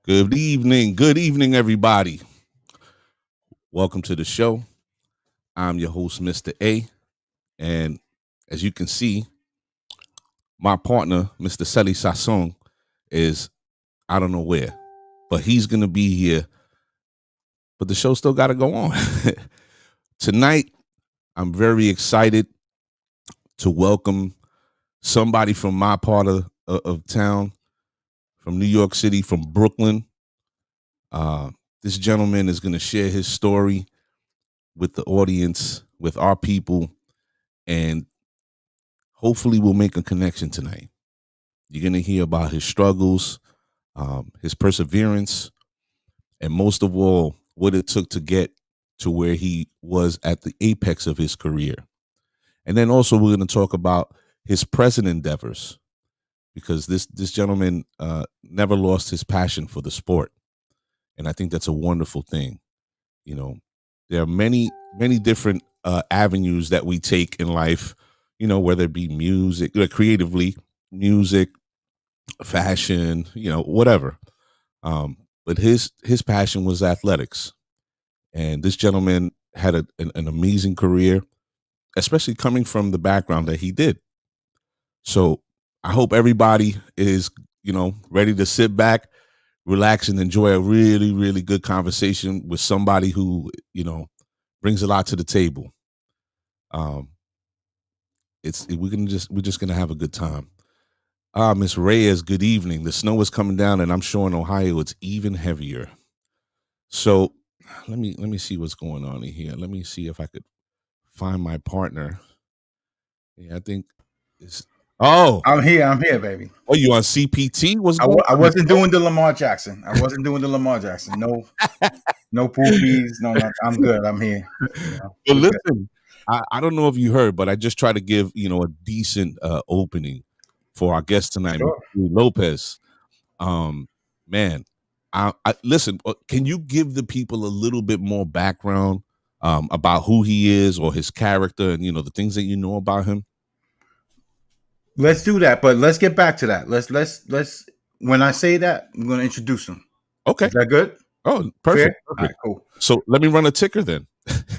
Good evening, everybody. Welcome to the show. I'm your host, Mr. A. And as you can see, my partner, Mr. Sally Sasson, is I don't know where, but he's going to be here. But the show still got to go on. Tonight, I'm very excited to welcome somebody from my part of town, from New York City, from Brooklyn. This gentleman is going to share his story with the audience, with our people, and hopefully we'll make a connection tonight. You're going to hear about his struggles, his perseverance, and most of all, what it took to get to where he was at the apex of his career. And then also we're going to talk about his present endeavors, because this gentleman never lost his passion for the sport. And I think that's a wonderful thing. You know, there are many different avenues that we take in life, whether it be music, creatively, music, fashion, whatever. But his passion was athletics. And this gentleman had an amazing career, especially coming from the background that he did. So I hope everybody is, ready to sit back, relax, and enjoy a really, really good conversation with somebody who, brings a lot to the table. We're just gonna have a good time. Miss Reyes, good evening. The snow is coming down, and I'm sure in Ohio it's even heavier. So let me see what's going on in here. Let me see if I could find my partner. Yeah, I think it's. Oh, I'm here, baby. oh, you on CPT? What's I, going I on? wasn't doing the Lamar Jackson. No poopies. No, I'm good. I'm here. But We're good. listen, I don't know if you heard, but I just try to give a decent opening for our guest tonight, Mr. Sure. Lopez. Man, I listen. Can you give the people a little bit more background about who he is or his character, and the things that you know about him? Let's do that, but let's get back to that. Let's. When I say that, I'm going to introduce him. Okay. Is that good? Oh, Fair. perfect. All Perfect. right. Cool. So let me run a ticker then.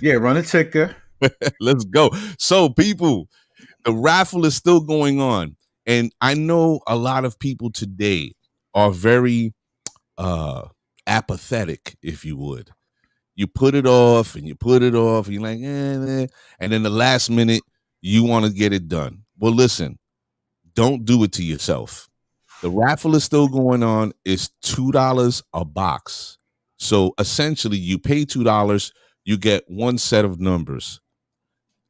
Yeah. Run a ticker. Let's go. So, people, the raffle is still going on, and I know a lot of people today are very apathetic, if you would. You put it off and you put it off, and you're like, and then the last minute you want to get it done. Well, listen, don't do it to yourself. The raffle is still going on. It's $2 a box. So essentially, you pay $2, you get one set of numbers.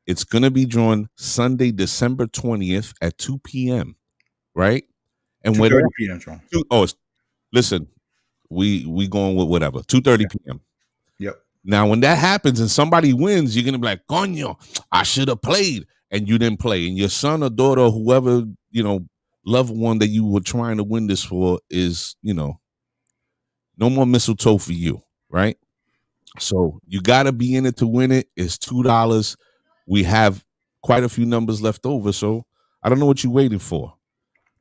It's going to be drawn Sunday, December 20th at 2 p.m., right? And 2:30 p.m. John. Listen, we going with whatever, 2:30 p.m. Yep. Now, when that happens and somebody wins, you're going to be like, coño, I should have played, and you didn't play. And your son or daughter, or whoever, loved one that you were trying to win this for is, no more mistletoe for you, right? So you got to be in it to win it. It's $2. We have quite a few numbers left over, so I don't know what you're waiting for.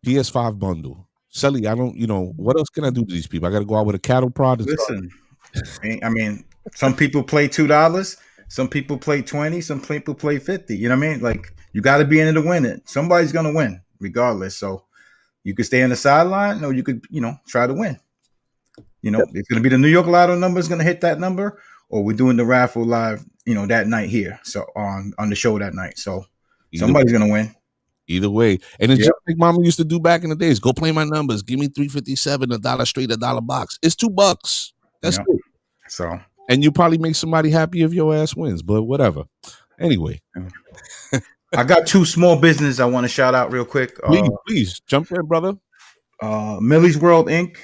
PS5 bundle. Sally, I don't, what else can I do to these people? I got to go out with a cattle prod and start. Listen, I mean, some people play $2. Some people play 20. Some people play 50. You know what I mean? Like, you got to be in it to win it. Somebody's gonna win, regardless. So you could stay on the sideline, or you could, try to win. It's going to be the New York Lotto number is going to hit that number, or we're doing the raffle live, that night here. So on the show that night. So somebody's going to win. Either way. And it's Yep. just like Mama used to do back in the days. Go play my numbers. Give me $3.57, $1 straight, $1 box. It's $2. That's Yep. it. So, and you probably make somebody happy if your ass wins, but whatever. Anyway. I got two small business I want to shout out real quick. Please jump in, brother. Millie's World Inc.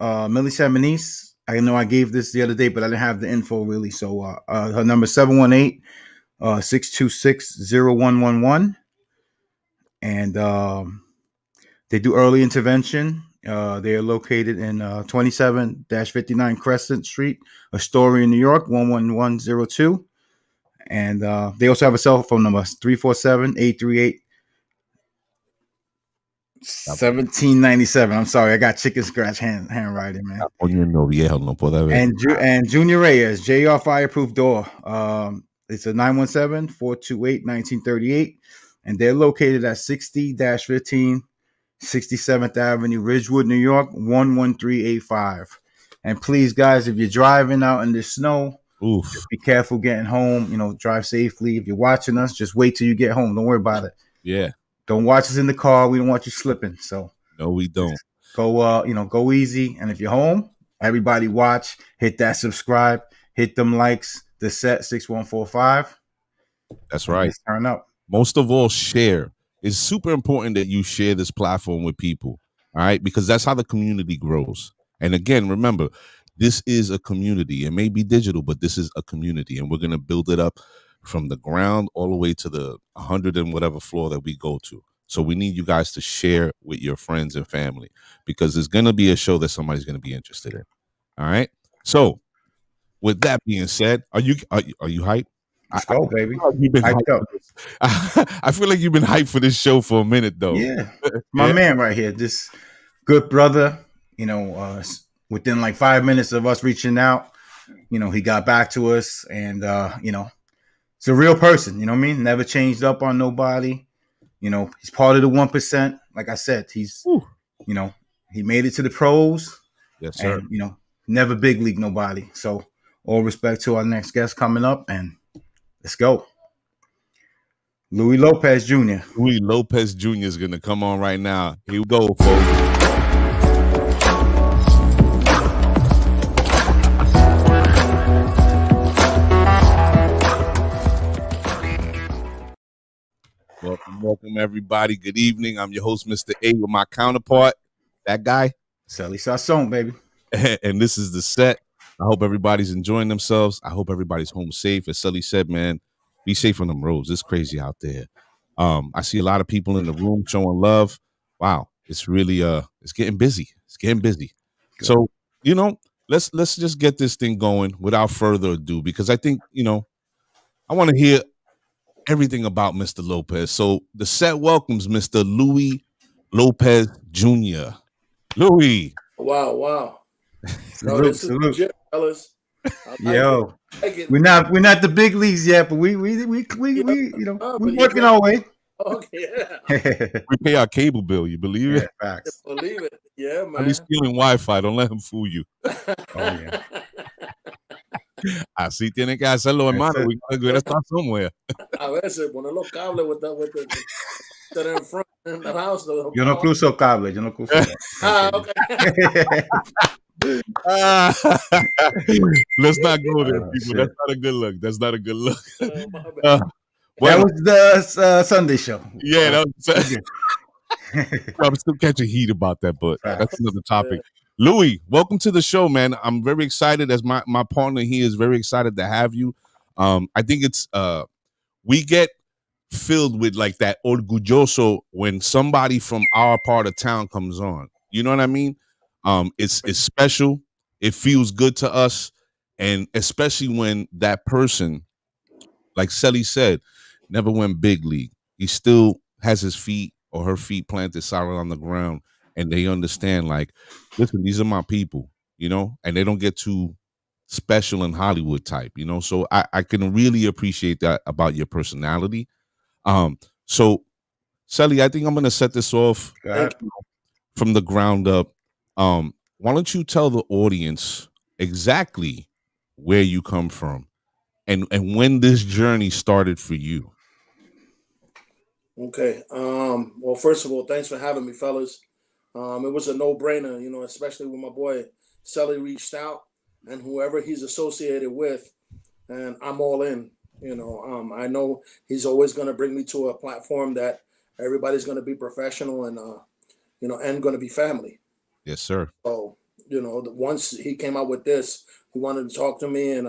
Millie Seminise. I know I gave this the other day, but I didn't have the info really. So her number 718-626-0111. And they do early intervention. They are located in 27-59 Crescent Street, Astoria, New York, 11102. And they also have a cell phone number, 347-838. 1797. I'm sorry, I got chicken scratch handwriting, man. Poniendo no viejo, no puedo ver. And Junior Reyes, JR Fireproof Door. It's a 917-428-1938. And they're located at 60-15 67th Avenue, Ridgewood, New York, 11385. And please, guys, if you're driving out in the snow, just be careful getting home. Drive safely. If you're watching us, just wait till you get home. Don't worry about it. Yeah. Don't watch us in the car. We don't want you slipping. So no, we don't. Go easy. And if you're home, everybody watch. Hit that subscribe. Hit them likes. The set 6145. That's right. Let's turn up. Most of all, share. It's super important that you share this platform with people. All right, because that's how the community grows. And again, remember, this is a community. It may be digital, but this is a community, and we're going to build it up from the ground all the way to the 100 and whatever floor that we go to. So we need you guys to share with your friends and family, because there's going to be a show that somebody's going to be interested in. All right. So with that being said, are you hyped? Let's go, baby. You've been hyped up. I feel like you've been hyped for this show for a minute, though. Yeah. My man right here, this good brother, within like 5 minutes of us reaching out, he got back to us, and it's a real person, you know what I mean? Never changed up on nobody. He's part of the 1%. Like I said, he's he made it to the pros. Yes, sir. And never big league nobody. So all respect to our next guest coming up, and let's go. Louis Lopez Jr. Louis Lopez Jr. is going to come on right now. Here we go, folks. Welcome, everybody. Good evening. I'm your host, Mr. A, with my counterpart, that guy. Sally Sasson, baby. And this is the set. I hope everybody's enjoying themselves. I hope everybody's home safe. As Sully said, man, be safe on them roads. It's crazy out there. I see a lot of people in the room showing love. Wow, it's really it's getting busy. It's getting busy. Good. So let's just get this thing going without further ado, because I think I want to hear everything about Mr. Lopez. So the set welcomes Mr. Louis Lopez Jr. Louis. Wow. Salute. Legit, fellas. Yo, we're not the big leagues yet, but we we're working our way. Okay, yeah. We pay our cable bill. You believe it? Facts. Believe it. Yeah, man. He's stealing Wi-Fi. Don't let him fool you. Oh yeah. Así tiene que hacerlo, hermano. We gotta start somewhere. A veces poner los cables with the that in front in the house. Yo no cruzo cable. Yo no cruzo. Okay. Let's not go there, people. Shit. That's not a good look. That's not a good look. That was the Sunday show. Yeah, that was. I'm still catching heat about that, but that's another topic. Yeah. Louis, welcome to the show, man. I'm very excited. As my partner, he is very excited to have you. I think it's we get filled with like that orgulloso when somebody from our part of town comes on. You know what I mean? It's special. It feels good to us, and especially when that person, like Sally said, never went big league. He still has his feet or her feet planted solid on the ground, and they understand, like, listen, these are my people, and they don't get too special and Hollywood type, So I can really appreciate that about your personality. So Sally, I think I'm gonna set this off from the ground up. Why don't you tell the audience exactly where you come from and when this journey started for you? Okay. Well, first of all, thanks for having me, fellas. It was a no-brainer, especially when my boy Sully reached out, and whoever he's associated with, and I'm all in. I know he's always going to bring me to a platform that everybody's going to be professional and and going to be family. Yes, sir. So once he came out with this, he wanted to talk to me and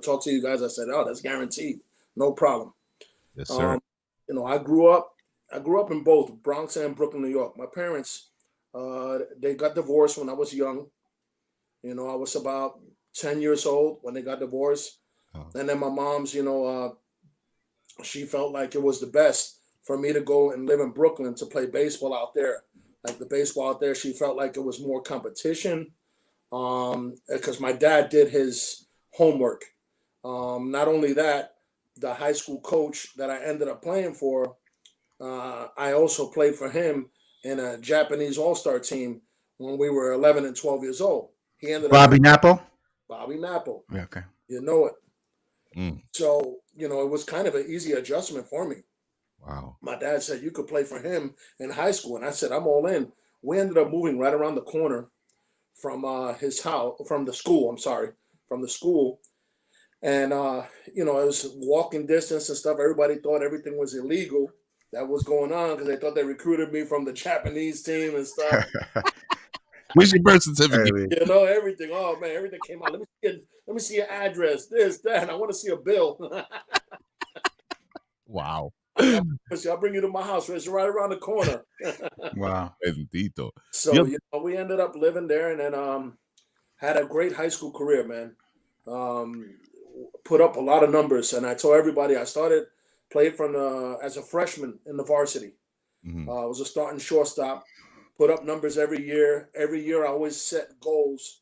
talk to you guys. I said, "Oh, that's guaranteed, no problem." Yes, sir. I grew up in both Bronx and Brooklyn, New York. My parents, they got divorced when I was young. I was about 10 years old when they got divorced. Oh. And then my mom's, she felt like it was the best for me to go and live in Brooklyn to play baseball out there. Like the baseball out there, she felt like it was more competition. Because my dad did his homework. Not only that, the high school coach that I ended up playing for, I also played for him in a Japanese all-star team when we were 11 and 12 years old. He ended Bobby up Napo. Bobby Napo. Yeah, okay. You know it. Mm. So, it was kind of an easy adjustment for me. Wow. My dad said you could play for him in high school. And I said, I'm all in. We ended up moving right around the corner from his house, from the school. And, it was walking distance and stuff. Everybody thought everything was illegal that was going on because they thought they recruited me from the Japanese team and stuff. Where's your birth certificate? Everything. Oh, man, everything came out. Let me see your address, this, that. I want to see a bill. Wow. I'll bring you to my house. It's right around the corner. Wow. So, we ended up living there and then had a great high school career, man. Put up a lot of numbers. And I told everybody I played as a freshman in the varsity. Mm-hmm. I was a starting shortstop. Put up numbers every year. Every year I always set goals,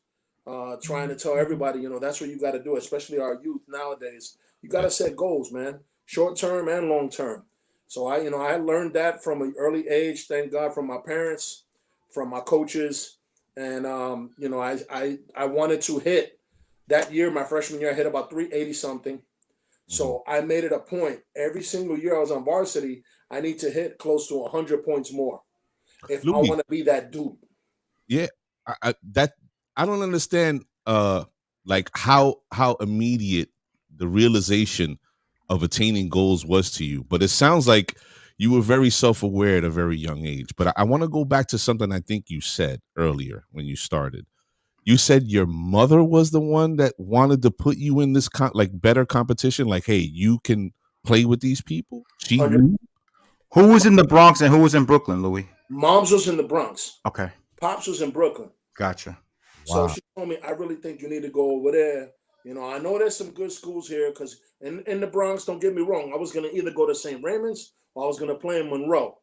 trying to tell everybody, that's what you got to do, especially our youth nowadays. You got to set goals, man, short term and long term. So I learned that from an early age. Thank God, from my parents, from my coaches, and I wanted to hit that year. My freshman year, I hit about 380 something. So I made it a point every single year I was on varsity. I need to hit close to 100 points more if I want to be that dude. Yeah, I don't understand like how immediate the realization of attaining goals was to you, but it sounds like you were very self-aware at a very young age. But I want to go back to something I think you said earlier when you started. You said your mother was the one that wanted to put you in this better competition. Like, hey, you can play with these people. Who was in the Bronx and who was in Brooklyn, Louis? Mom's was in the Bronx. Okay. Pops was in Brooklyn. Gotcha. So she told me, I really think you need to go over there. I know there's some good schools here because in the Bronx, don't get me wrong, I was going to either go to St. Raymond's or I was going to play in Monroe.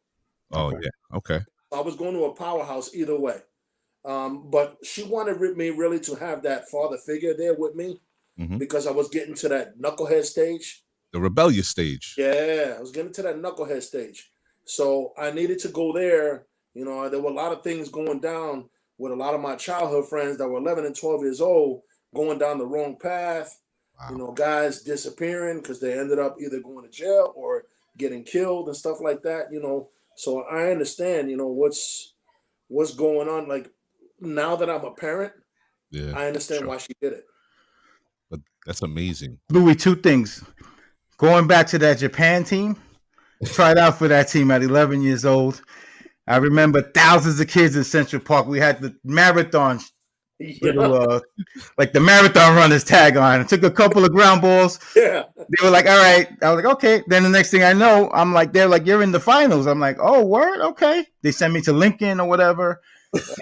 Oh, yeah. Okay. I was going to a powerhouse either way. But she wanted me really to have that father figure there with me because I was getting to that knucklehead stage. The rebellious stage. Yeah, I was getting to that knucklehead stage. So I needed to go there. There were a lot of things going down with a lot of my childhood friends that were 11 and 12 years old going down the wrong path. Wow. Guys disappearing because they ended up either going to jail or getting killed and stuff like that. So I understand, what's going on. Like, now that I'm a parent, I understand why she did it. But that's amazing. Louis, two things. Going back to that Japan team, tried out for that team at 11 years old. I remember thousands of kids in Central Park. We had the marathon, like the marathon runners tag on. I took a couple of ground balls. Yeah. They were like, all right. I was like, okay. Then the next thing I know, I'm like, they're like, you're in the finals. I'm like, oh, word? Okay. They sent me to Lincoln or whatever.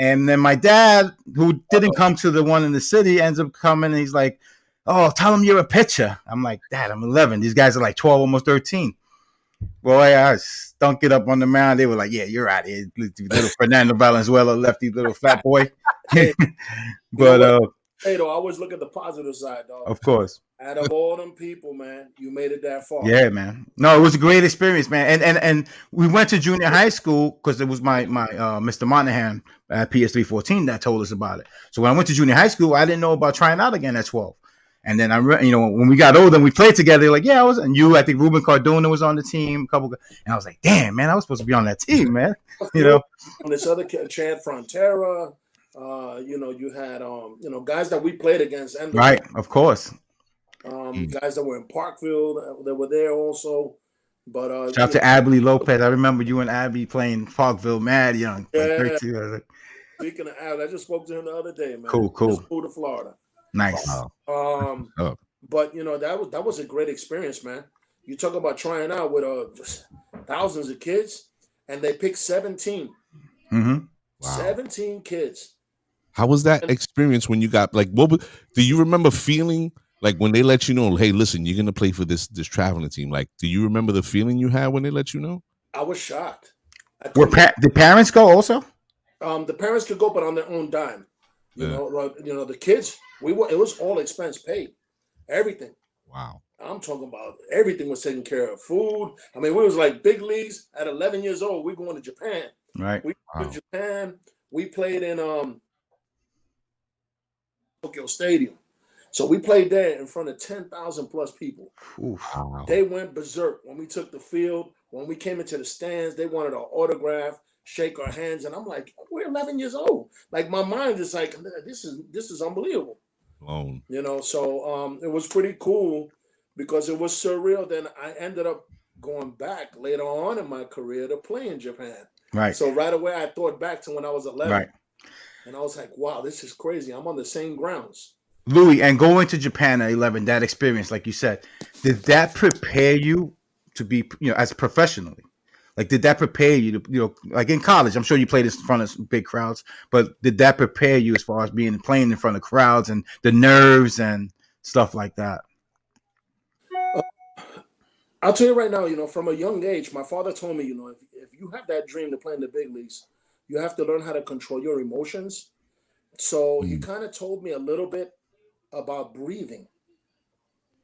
And then my dad, who didn't come to the one in the city, ends up coming. And he's like, oh, tell him you're a pitcher. I'm like, Dad, I'm 11. These guys are like 12, almost 13. Boy, I stunk it up on the mound. They were like, yeah, you're out here. Little Fernando Valenzuela, lefty, little fat boy. But hey, though, I always look at the positive side, dog. Of course. Out of all them people, man, you made it that far. Yeah, man. No, it was a great experience, man. And we went to junior high school because it was my Mr. Monahan at PS 314 that told us about it. So when I went to junior high school, I didn't know about trying out again at 12. And then when we got older and we played together, like, yeah, I think Ruben Cardona was on the team, and I was like, damn, man, I was supposed to be on that team, man. On this other kid, Chad Frontera, you had guys that we played against, and right, of course, guys that were in Parkville that were there also. But shout out to Abby Lopez. I remember you and Abby playing Parkville, mad young. Yeah. Speaking of Abby, I just spoke to him the other day, man. Cool. Just moved to Florida. Nice. But that was a great experience, man. You talk about trying out with thousands of kids, and they picked 17. Mm-hmm. Wow. 17 kids. How was that experience when you got do you remember feeling like when they let you know, hey, listen, you're gonna play for this traveling team? Like, do you remember the feeling you had when they let you know? I was shocked. The parents go also? The parents could go, but on their own dime. Yeah. The kids. It was all expense paid, everything. Wow. I'm talking about everything was taken care of. Food. I mean, we was like big leagues at 11 years old. We going to Japan. Right. We went to Japan. We played in Tokyo Stadium. So we played there in front of 10,000 plus people. Wow. They went berserk when we took the field. When we came into the stands, they wanted our autograph, shake our hands, and I'm like, we're 11 years old. Like my mind is like, this is unbelievable. Blown. So it was pretty cool because it was surreal. Then I ended up going back later on in my career to play in Japan. Right. So right away I thought back to when I was 11. Right. And I was like, wow, this is crazy. I'm on the same grounds. Louis, and going to Japan at 11, that experience, like you said, did that prepare you to be, as professionally? Like, did that prepare you to, like in college, I'm sure you played in front of big crowds, but did that prepare you as far as playing in front of crowds and the nerves and stuff like that? I'll tell you right now, from a young age, my father told me, if you have that dream to play in the big leagues, you have to learn how to control your emotions. So he kind of told me a little bit about breathing,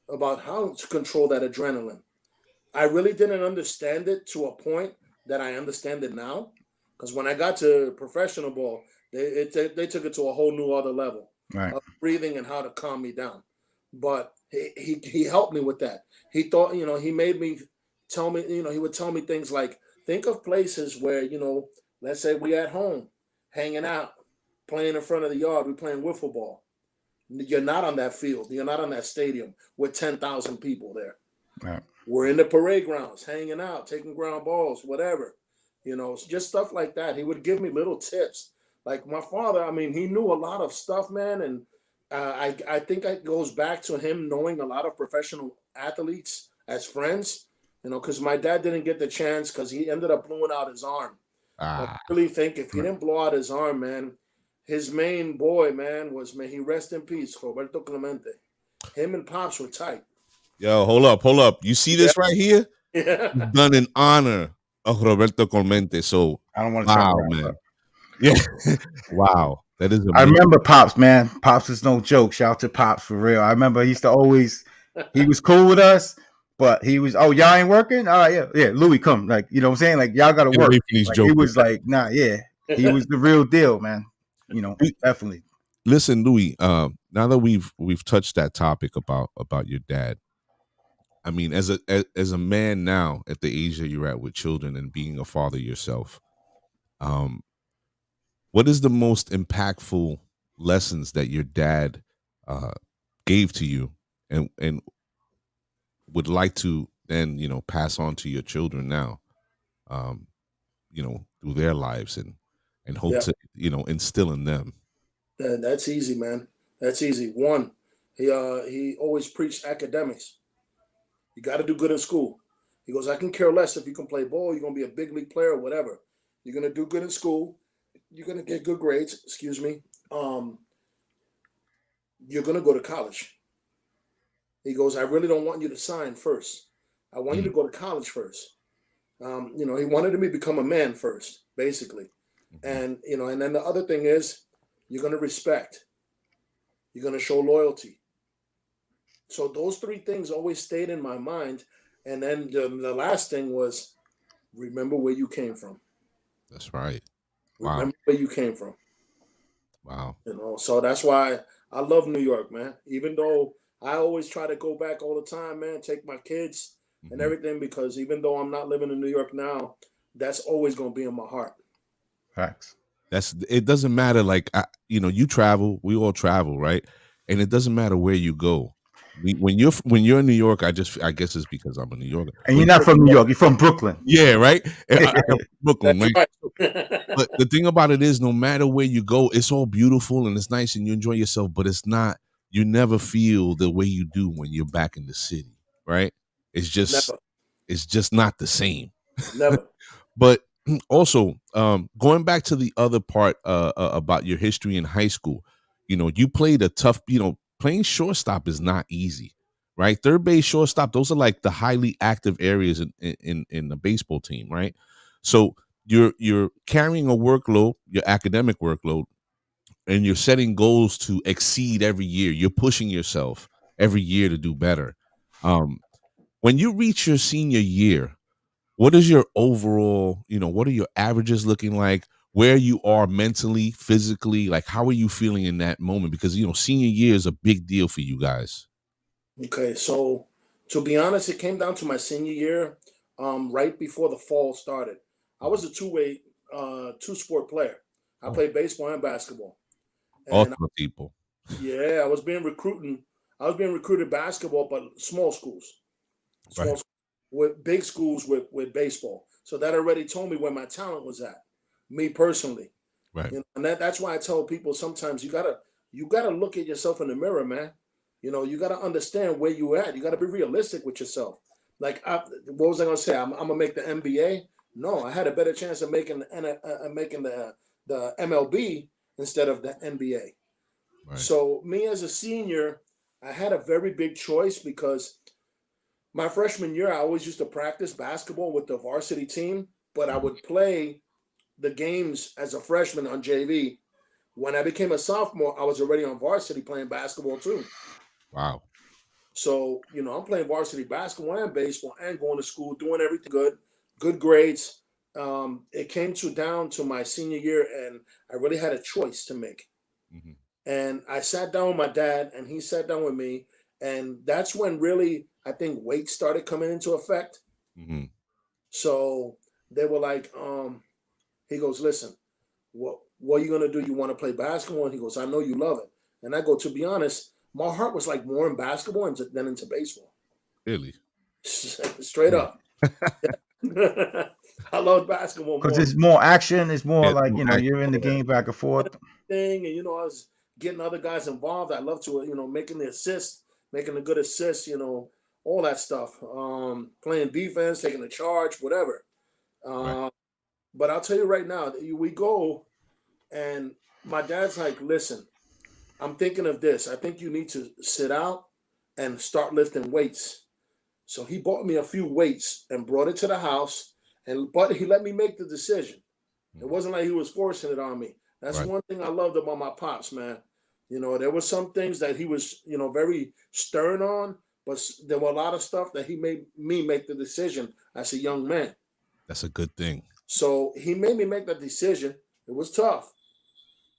about how to control that adrenaline. I really didn't understand it to a point that I understand it now. Because when I got to professional ball, they took it to a whole new other level of breathing and how to calm me down. But he helped me with that. He thought, he made me tell me, he would tell me things like, think of places where, let's say we at home, hanging out, playing in front of the yard, we playing wiffle ball. You're not on that field. You're not on that stadium with 10,000 people there. Right. We're in the parade grounds, hanging out, taking ground balls, whatever. Just stuff like that. He would give me little tips. Like my father, I mean, he knew a lot of stuff, man. And I think it goes back to him knowing a lot of professional athletes as friends, because my dad didn't get the chance because he ended up blowing out his arm. I really think if he didn't blow out his arm, man, his main boy, man, may he rest in peace, Roberto Clemente. Him and Pops were tight. Yo, hold up. You see this right here? Yeah. Done in honor of Roberto Clemente. So I don't want to wow, man. Yeah. Wow. That is amazing. I remember Pops, man. Pops is no joke. Shout out to Pops for real. I remember he used to always, he was cool with us, but he was, y'all ain't working? All right, yeah, Louis, come. Like, you know what I'm saying? Like, y'all got to work. Like, he was like, nah, yeah. He was the real deal, man. Definitely. Listen, Louis, now that we've touched that topic about your dad, I mean, as a man now at the age that you're at with children and being a father yourself, what is the most impactful lessons that your dad gave to you and would like to then, pass on to your children now, through their lives and hope to, instill in them? That's easy, man. That's easy. One, he always preached academics. You got to do good in school. He goes, I can care less if you can play ball, you're going to be a big league player or whatever. You're going to do good in school. You're going to get good grades. Excuse me. You're going to go to college. He goes, I really don't want you to sign first. I want you to go to college first. He wanted me to become a man first, basically. And, and then the other thing is you're going to respect. You're going to show loyalty. So those three things always stayed in my mind. And then the last thing was, remember where you came from. That's right. Wow. Remember where you came from. Wow. So that's why I love New York, man. Even though I always try to go back all the time, man, take my kids and everything, because even though I'm not living in New York now, that's always going to be in my heart. Facts. It doesn't matter. Like, you travel, we all travel, right? And it doesn't matter where you go. When you're in New York, I guess it's because I'm a New Yorker. And you're not from New York, you're from Brooklyn. Yeah, right. I'm Brooklyn, right? Right. But the thing about it is, no matter where you go, it's all beautiful and it's nice and you enjoy yourself. But it's not. You never feel the way you do when you're back in the city, right? It's just not the same. Never. But also, going back to the other part about your history in high school, you played a tough, playing shortstop is not easy, right? Third base, shortstop, those are like the highly active areas in the baseball team, right? So you're carrying a workload, your academic workload, and you're setting goals to exceed every year. You're pushing yourself every year to do better. When you reach your senior year, what is your overall, what are your averages looking like? Where you are mentally, physically, like how are you feeling in that moment? Because senior year is a big deal for you guys. Okay, so to be honest, it came down to my senior year, right before the fall started. I was a two sport player. I played baseball and basketball, and Awesome people. yeah, I was being recruited basketball, but small schools, Right. with big schools with baseball. So that already told me where my talent was at, me personally. Right. And that's why I tell people sometimes you gotta look at yourself in the mirror, man. You gotta understand where you at. You gotta be realistic with yourself. Like, what was I gonna say? I'm gonna make the NBA. No, I had a better chance of making the MLB instead of the NBA. Right. So me as a senior, I had a very big choice because my freshman year, I always used to practice basketball with the varsity team, but I would play the games as a freshman on JV. When I became a sophomore, I was already on varsity playing basketball too. Wow. So, I'm playing varsity basketball and baseball and going to school, doing everything good grades. It came down to my senior year, and I really had a choice to make. Mm-hmm. And I sat down with my dad, and he sat down with me, and that's when really I think weight started coming into effect. Mm-hmm. So they were like, he goes, listen, what are you gonna do? You want to play basketball? And he goes, I know you love it. And I go, to be honest, my heart was like more in basketball than into baseball. Really? Straight up. I love basketball because more. it's more action. It's more Yeah, like more action. you're in the game back and forth. Thing, and I was getting other guys involved. I love to, making the assist, making a good assist, all that stuff. Playing defense, taking the charge, whatever. Right. But I'll tell you right now, we go, and my dad's like, listen, I'm thinking of this. I think you need to sit out and start lifting weights. So he bought me a few weights and brought it to the house, but he let me make the decision. It wasn't like he was forcing it on me. That's Right. one thing I loved about my pops, man. There were some things that he was, very stern on, but there were a lot of stuff that he made me make the decision as a young man. That's a good thing. So he made me make that decision. It was tough.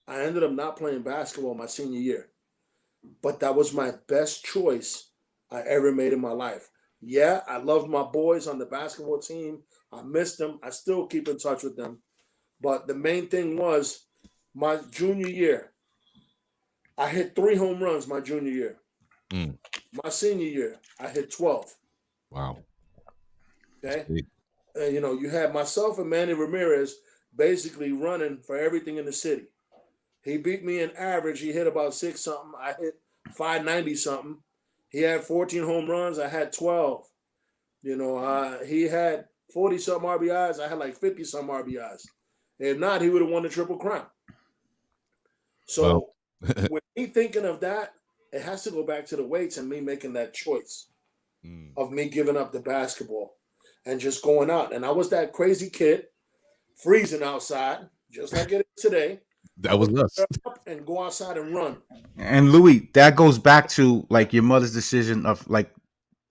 I ended up not playing basketball my senior year, but that was my best choice I ever made in my life. Yeah, I loved my boys on the basketball team. I missed them. I still keep in touch with them. But the main thing was my junior year, I hit 3 home runs my junior year. Mm. My senior year, I hit 12. Wow. Okay. And, you had myself and Manny Ramirez basically running for everything in the city. He beat me in average. He hit about 6 something. I hit 590 something. He had 14 home runs. I had 12. He had 40 something RBIs. I had like 50 something RBIs. If not, he would have won the Triple Crown. So with me thinking of that, it has to go back to the weights and me making that choice of me giving up the basketball and just going out. And I was that crazy kid, freezing outside, just like it is today. That was us. And go outside and run. And Louis, that goes back to like your mother's decision of like,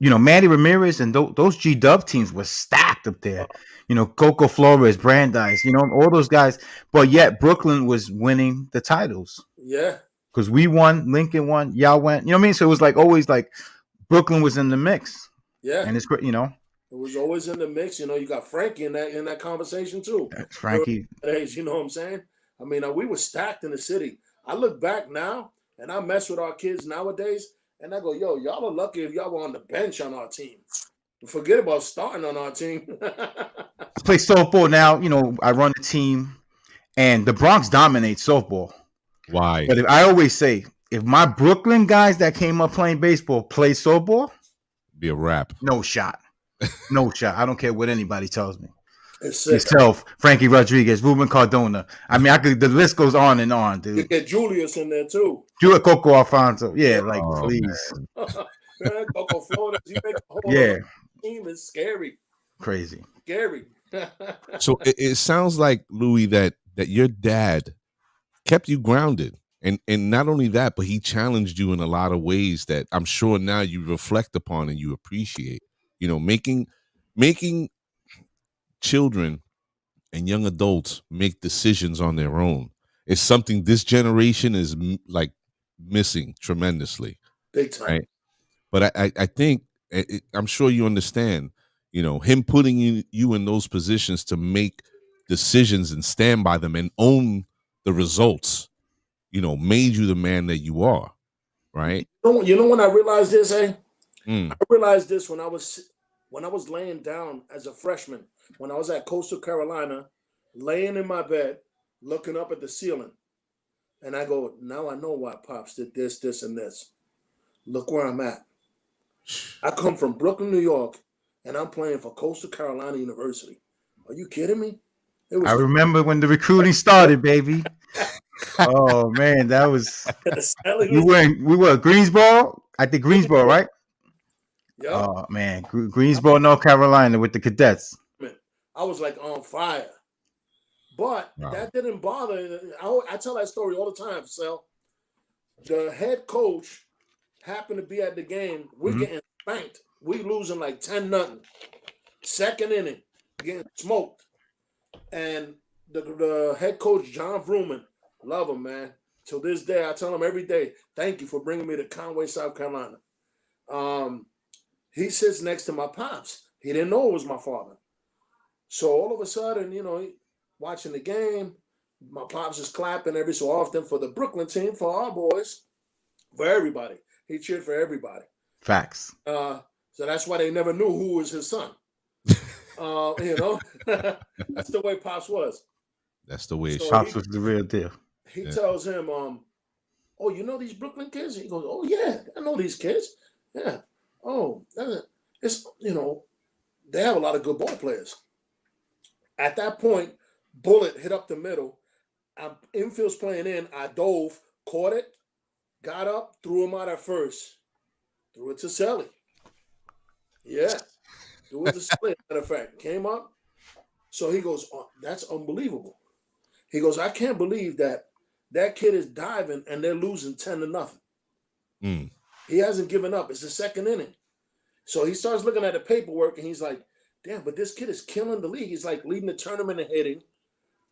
Manny Ramirez and those G Dub teams were stacked up there. Coco Flores, Brandeis, all those guys. But yet Brooklyn was winning the titles. Yeah. Because we won, Lincoln won, y'all went. You know what I mean? So it was like always like Brooklyn was in the mix. Yeah. And it's great, It was always in the mix. You got Frankie in that conversation too. Frankie. You know what I'm saying? I mean, we were stacked in the city. I look back now and I mess with our kids nowadays and I go, yo, y'all are lucky if y'all were on the bench on our team. Forget about starting on our team. Play softball now. I run the team and the Bronx dominates softball. Why? But I always say, if my Brooklyn guys that came up playing baseball play softball, be a wrap. No shot. No shot. I don't care what anybody tells me. Yourself, Frankie Rodriguez, Ruben Cardona. I mean, the list goes on and on, dude. You get Julius in there too. Coco Alfonso. Yeah, please. Coco Flores, you make a whole Yeah, other team is scary. crazy. Scary. So it sounds like, Louis, that your dad kept you grounded. And not only that, but he challenged you in a lot of ways that I'm sure now you reflect upon and you appreciate. You know, making children and young adults make decisions on their own is something this generation is like missing tremendously, Big time. right? But I think I'm sure you understand. You know, him putting you in those positions to make decisions and stand by them and own the results. You know, made you the man that you are, right? You know when I realized this, Mm. I realized this when I was laying down as a freshman, when I was at Coastal Carolina, laying in my bed, looking up at the ceiling. And I go, now I know why Pops did this, this, and this. Look where I'm at. I come from Brooklyn, New York, and I'm playing for Coastal Carolina University. Are you kidding me? It was I remember when the recruiting started, baby. Oh man, that was we were Greensboro. I think Greensboro, right? Yep. Oh man, Greensboro, North Carolina, with the cadets. I was like on fire, but that didn't bother. I tell that story all the time. So the head coach happened to be at the game. We're getting spanked. We losing like 10-0. Second inning, getting smoked, and the head coach John Vrooman, love him, man. Till this day, I tell him every day, thank you for bringing me to Conway, South Carolina. He sits next to my pops. He didn't know it was my father. So all of a sudden, you know, watching the game, my pops is clapping every so often for the Brooklyn team, for our boys, for everybody. He cheered for everybody. Facts. So that's why they never knew who was his son. You know, that's the way Pops was. That's the way Pops was the real deal. He tells him, oh, you know these Brooklyn kids? He goes, oh, yeah, I know these kids. Yeah. Oh, it's, you know, they have a lot of good ball players. At that point, bullet hit up the middle. Infield's playing in. I dove, caught it, got up, threw him out at first. Threw it to Selly. Yeah. Threw it to Selly, matter of fact. Came up. So he goes, oh, that's unbelievable. He goes, I can't believe that kid is diving and they're losing 10-0. Mm. He hasn't given up. It's the second inning. So he starts looking at the paperwork and he's like, damn, but this kid is killing the league. He's like leading the tournament and hitting.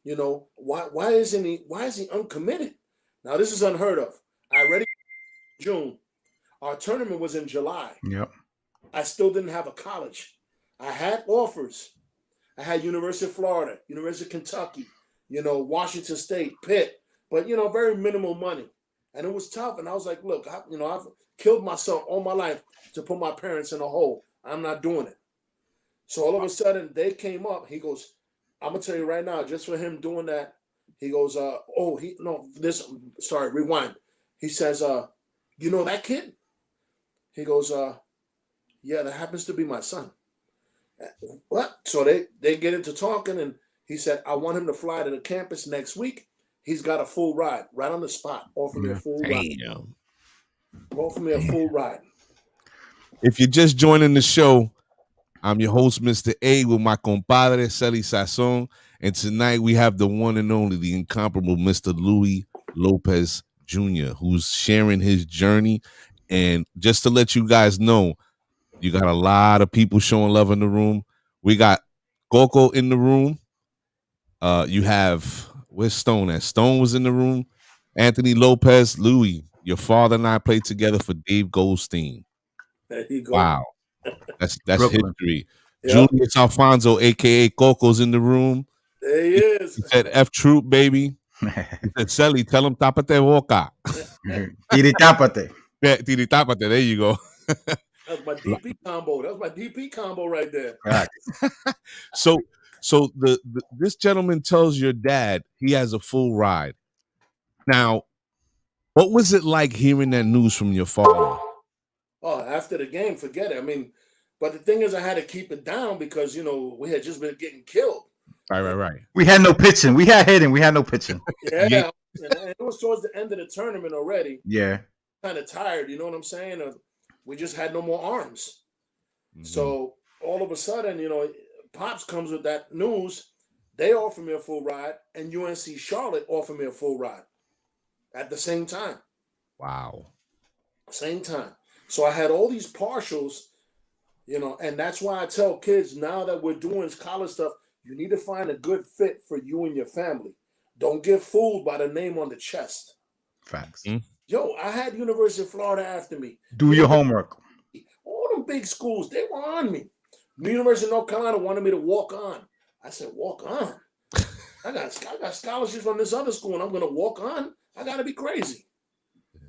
You know, why is he uncommitted? Now, this is unheard of. I read it in June. Our tournament was in July. Yep. I still didn't have a college. I had offers. I had University of Florida, University of Kentucky, you know, Washington State, Pitt, but, you know, very minimal money. And it was tough. And I was like, look, I've killed myself all my life to put my parents in a hole. I'm not doing it. So all of a sudden they came up. He goes, I'm going to tell you right now, just for him doing that, he goes, rewind. He says, you know that kid? He goes, yeah, that happens to be my son. What? So they get into talking, and he said, I want him to fly to the campus next week. He's got a full ride right on the spot. Offer me a full ride. Offer me a full ride. If you're just joining the show, I'm your host, Mr. A, with my compadre, Selly Sazon. And tonight we have the one and only, the incomparable Mr. Louis Lopez Jr., who's sharing his journey. And just to let you guys know, you got a lot of people showing love in the room. We got Coco in the room. You have, where's Stone at? Stone was in the room. Anthony Lopez, Louis, your father and I played together for Dave Goldstein. There you go. Wow. That's Brooklyn. history. Yep. Julius Alfonso, a.k.a. Coco's in the room. There he is. He said, F Troop, baby. He said, Selly, tell him tapate boca. Tiritápate. Yeah, tiritapate. There you go. That's my DP combo. That's my DP combo right there. Right. So this gentleman tells your dad he has a full ride. Now, what was it like hearing that news from your father? Oh, after the game, forget it. I mean, but the thing is, I had to keep it down because, you know, we had just been getting killed. Right. We had no pitching. We had hitting. We had no pitching. Yeah. And it was towards the end of the tournament already. Yeah. Kind of tired, you know what I'm saying? We just had no more arms. Mhm. So all of a sudden, Pops comes with that news. They offer me a full ride, and UNC Charlotte offered me a full ride at the same time. Wow. Same time. So I had all these partials, and that's why I tell kids now that we're doing college stuff, you need to find a good fit for you and your family. Don't get fooled by the name on the chest. Facts. Yo, I had University of Florida after me. Do your homework. All them big schools, they were on me. University of North Carolina wanted me to walk on. I said, walk on? I got scholarships from this other school, and I'm going to walk on? I got to be crazy.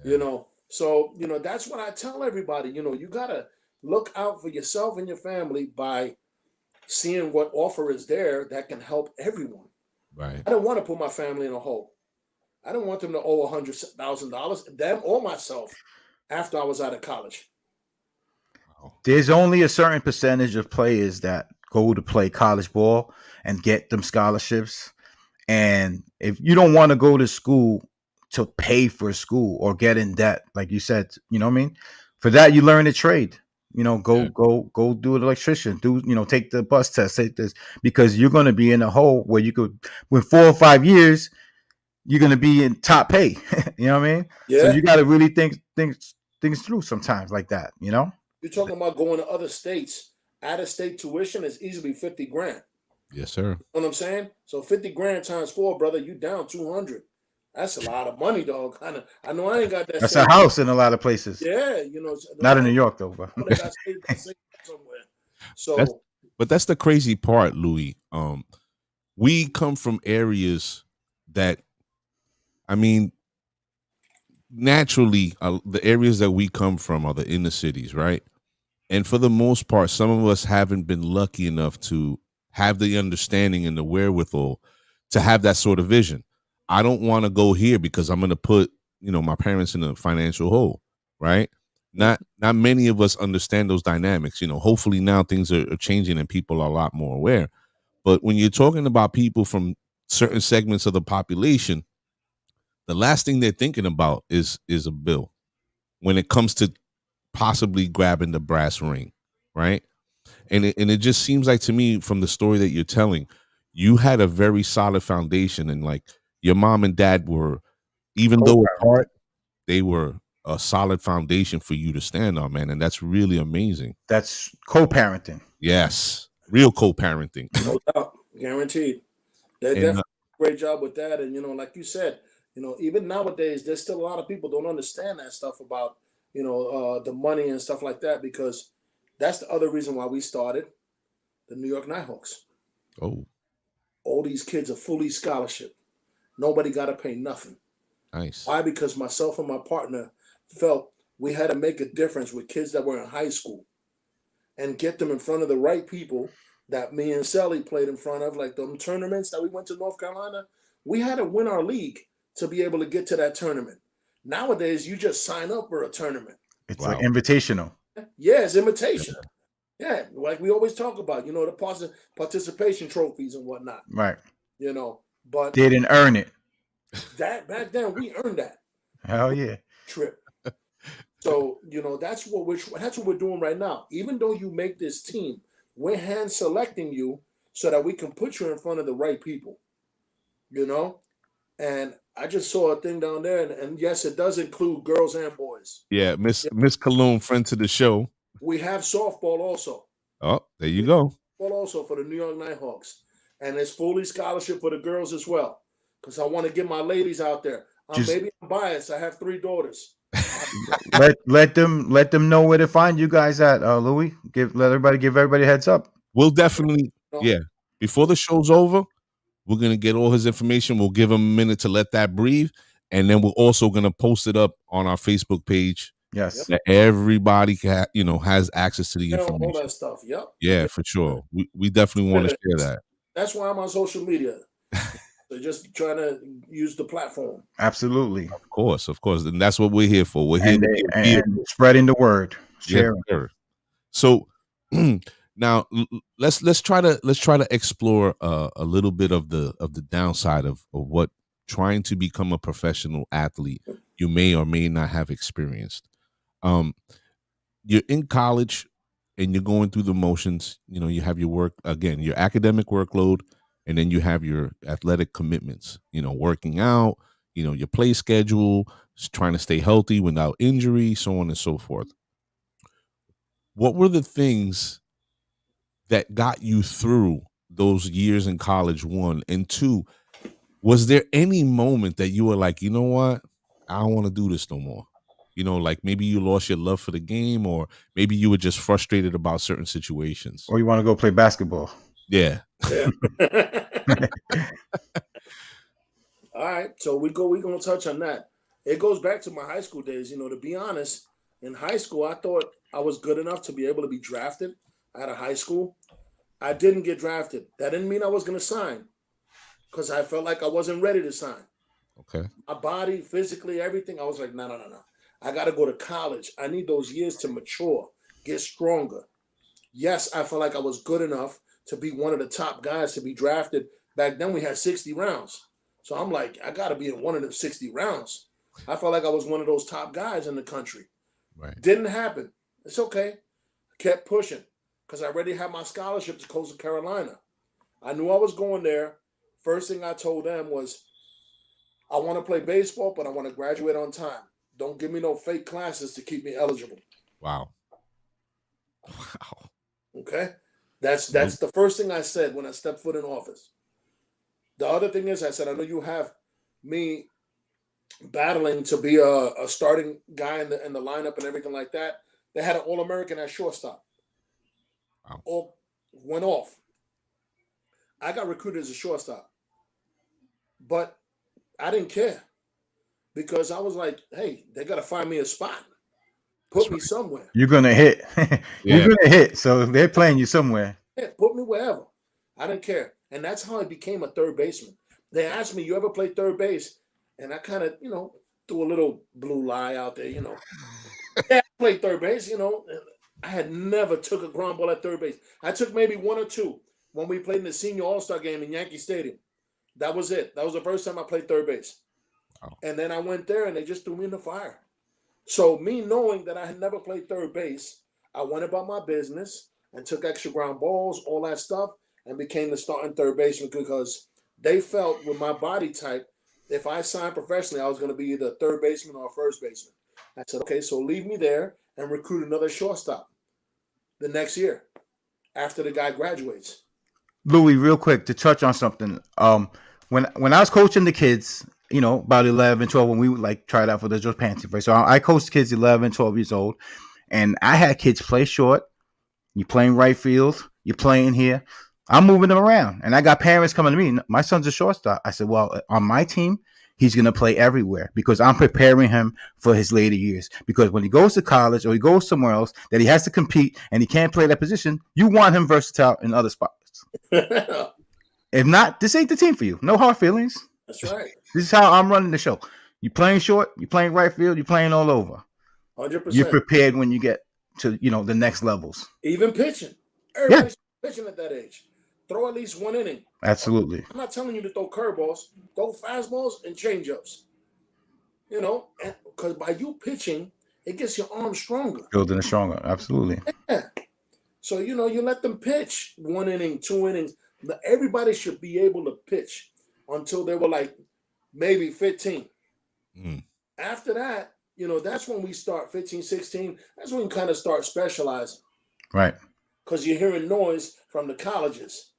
Yeah. So, that's what I tell everybody. You got to look out for yourself and your family by seeing what offer is there that can help everyone. Right. I don't want to put my family in a hole. I don't want them to owe $100,000, them or myself, after I was out of college. There's only a certain percentage of players that go to play college ball and get them scholarships. And if you don't want to go to school to pay for school or get in debt, like you said, you know what I mean? For that, you learn a trade. Go do an electrician. Take the bus test. Take this, because you're going to be in a hole where you could, with 4 or 5 years, you're going to be in top pay. You know what I mean? Yeah. So you got to really think things through sometimes like that. You're talking about going to other states. Out-of-state tuition is easily $50,000. Yes, sir. You know what I'm saying? So $50,000 times 4, brother, you down 200. That's a lot of money, dog. I know I ain't got that. That's a house in a lot of places. Yeah, not in New York though, but they got somewhere. So, but that's the crazy part, Louis. We come from areas that, I mean, naturally, the areas that we come from are the inner cities, right? And for the most part, some of us haven't been lucky enough to have the understanding and the wherewithal to have that sort of vision. I don't want to go here because I'm going to put, my parents in a financial hole, right? Not many of us understand those dynamics. Hopefully now things are changing and people are a lot more aware. But when you're talking about people from certain segments of the population, the last thing they're thinking about is a bill when it comes to possibly grabbing the brass ring, right? And it just seems like to me, from the story that you're telling, you had a very solid foundation, and like your mom and dad were, even though apart, they were a solid foundation for you to stand on, man. And that's really amazing. That's co-parenting. Yes, real co-parenting. No doubt, guaranteed. They definitely a great job with that. And like you said, even nowadays, there's still a lot of people don't understand that stuff about the money and stuff like that, because that's the other reason why we started the New York Nighthawks. Oh. All these kids are fully scholarship. Nobody got to pay nothing. Nice. Why? Because myself and my partner felt we had to make a difference with kids that were in high school and get them in front of the right people that me and Sally played in front of, like them tournaments that we went to North Carolina. We had to win our league to be able to get to that tournament. Nowadays, you just sign up for a tournament. It's like invitational. Yeah, it's invitation. Yeah, like we always talk about, the participation trophies and whatnot. Right. But they didn't earn it. That back then we earned that. Hell yeah. Trip. So, that's what we're doing right now. Even though you make this team, we're hand selecting you so that we can put you in front of the right people. And I just saw a thing down there, and yes, it does include girls and boys. Yeah, Miss Cologne, friend to the show. We have softball also. Oh, there you go. Softball also for the New York Nighthawks. And it's fully scholarship for the girls as well. Because I want to get my ladies out there. Maybe I'm biased. I have 3 daughters. let them know where to find you guys at, Louis. Give everybody a heads up. We'll definitely, before the show's over, we're going to get all his information. We'll give him a minute to let that breathe. And then we're also going to post it up on our Facebook page. Yes. That everybody has access to the information. All that stuff. Yep. Yeah, for sure. We definitely want to share that. That's why I'm on social media. So just trying to use the platform. Absolutely. Of course. And that's what we're here for. We're here and spreading the word. Sharing. Yes, so now let's try to explore a little bit of the downside of what trying to become a professional athlete you may or may not have experienced. you're in college and you're going through the motions. You have your work again, your academic workload, and then you have your athletic commitments. Working out. Your play schedule, trying to stay healthy without injury, so on and so forth. What were the things that got you through those years in college, one? And two, was there any moment that you were like, you know what, I don't want to do this no more? Like maybe you lost your love for the game, or maybe you were just frustrated about certain situations. Or you want to go play basketball. Yeah. All right, so we're gonna touch on that. It goes back to my high school days. To be honest, in high school, I thought I was good enough to be able to be drafted out of high school. I didn't get drafted. That didn't mean I was gonna sign, because I felt like I wasn't ready to sign. Okay. My body, physically, everything. I was like, no. I got to go to college. I need those years to mature, get stronger. Yes, I felt like I was good enough to be one of the top guys to be drafted. Back then, we had 60 rounds. So I'm like, I got to be in one of the 60 rounds. I felt like I was one of those top guys in the country. Right. Didn't happen. It's okay. I kept pushing because I already had my scholarship to Coastal Carolina. I knew I was going there. First thing I told them was, I want to play baseball, but I want to graduate on time. Don't give me no fake classes to keep me eligible. Wow. Okay? That's the first thing I said when I stepped foot in office. The other thing is, I said, I know you have me battling to be a starting guy in the lineup and everything like that. They had an All-American at shortstop. Wow. All went off. I got recruited as a shortstop. But I didn't care, because I was like, hey, they got to find me a spot. Put me somewhere. You're going to hit. Yeah. You're going to hit. So they're playing you somewhere. Yeah, put me wherever. I didn't care. And that's how I became a third baseman. They asked me, you ever play third base? And I kind of, threw a little blue lie out there, Yeah, I played third base, I had never took a ground ball at third base. I took maybe one or two when we played in the senior all-star game in Yankee Stadium. That was it. That was the first time I played third base. Oh. And then I went there and they just threw me in the fire. So me knowing that I had never played third base, I went about my business and took extra ground balls, all that stuff, and became the starting third baseman, because they felt with my body type, if I signed professionally, I was going to be either a third baseman or a first baseman. I said, okay, so leave me there and recruit another shortstop the next year after the guy graduates. Louis, real quick, to touch on something. When I was coaching the kids, about 11, 12, when we tried out for the Joe Panty, right? So I coached kids 11, 12 years old, and I had kids play short. You playing right field, you're playing here. I'm moving them around, and I got parents coming to me. My son's a shortstop. I said, well, on my team, he's going to play everywhere, because I'm preparing him for his later years. Because when he goes to college or he goes somewhere else that he has to compete and he can't play that position, you want him versatile in other spots. If not, this ain't the team for you. No hard feelings. That's right. This is how I'm running the show. You playing short, you playing right field, you playing all over. 100%. You're prepared when you get to the next levels. Even pitching. Everybody's pitching at that age. Throw at least one inning. Absolutely. I'm not telling you to throw curveballs. Throw fastballs and changeups. And because by you pitching, it gets your arm stronger. Building it stronger. Absolutely. Yeah. So, you let them pitch 1 inning, 2 innings. Everybody should be able to pitch until they were maybe 15. Mm. After that, that's when we start 15, 16. That's when we kind of start specializing. Right. Because you're hearing noise from the colleges.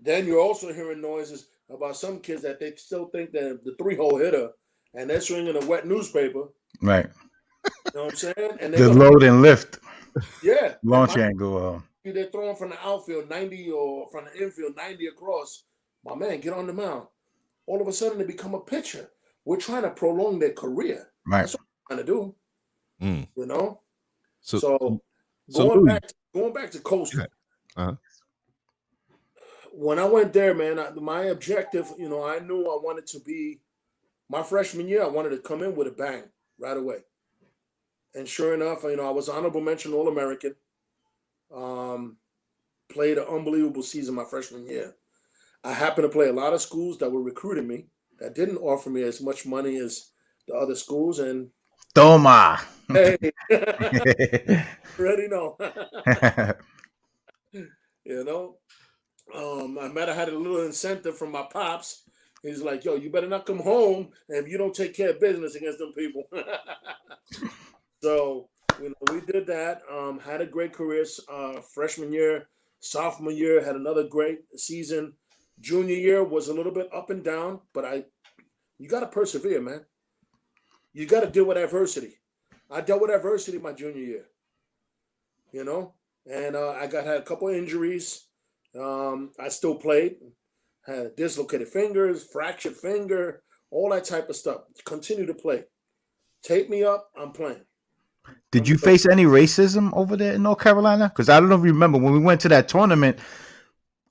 Then you're also hearing noises about some kids that they still think they're the 3-hole hitter, and they're swinging a wet newspaper. Right. You know what I'm saying? And the load and lift. Yeah. Launch angle. They're throwing from the outfield 90 or from the infield 90 across. My man, get on the mound. All of a sudden, they become a pitcher. We're trying to prolong their career. Right. That's what we're trying to do. Mm. So going back to Coastal. Uh-huh. When I went there, man, my objective, I knew I wanted to be, my freshman year, I wanted to come in with a bang right away. And sure enough, I was honorable mention All-American. Played an unbelievable season my freshman year. I happened to play a lot of schools that were recruiting me that didn't offer me as much money as the other schools. And Toma. Hey, already know. You know, I might have had a little incentive from my pops. He's like, "Yo, you better not come home if you don't take care of business against them people." So, we did that. Had a great career. Freshman year, sophomore year, had another great season. Junior year was a little bit up and down, but you got to persevere, man. You got to deal with adversity. I dealt with adversity my junior year, you know, and had a couple of injuries. I still played, had dislocated fingers, fractured finger, all that type of stuff. Continue to play. Take me up, I'm playing. Did you face any racism over there in North Carolina? Because I don't know if you remember when we went to that tournament.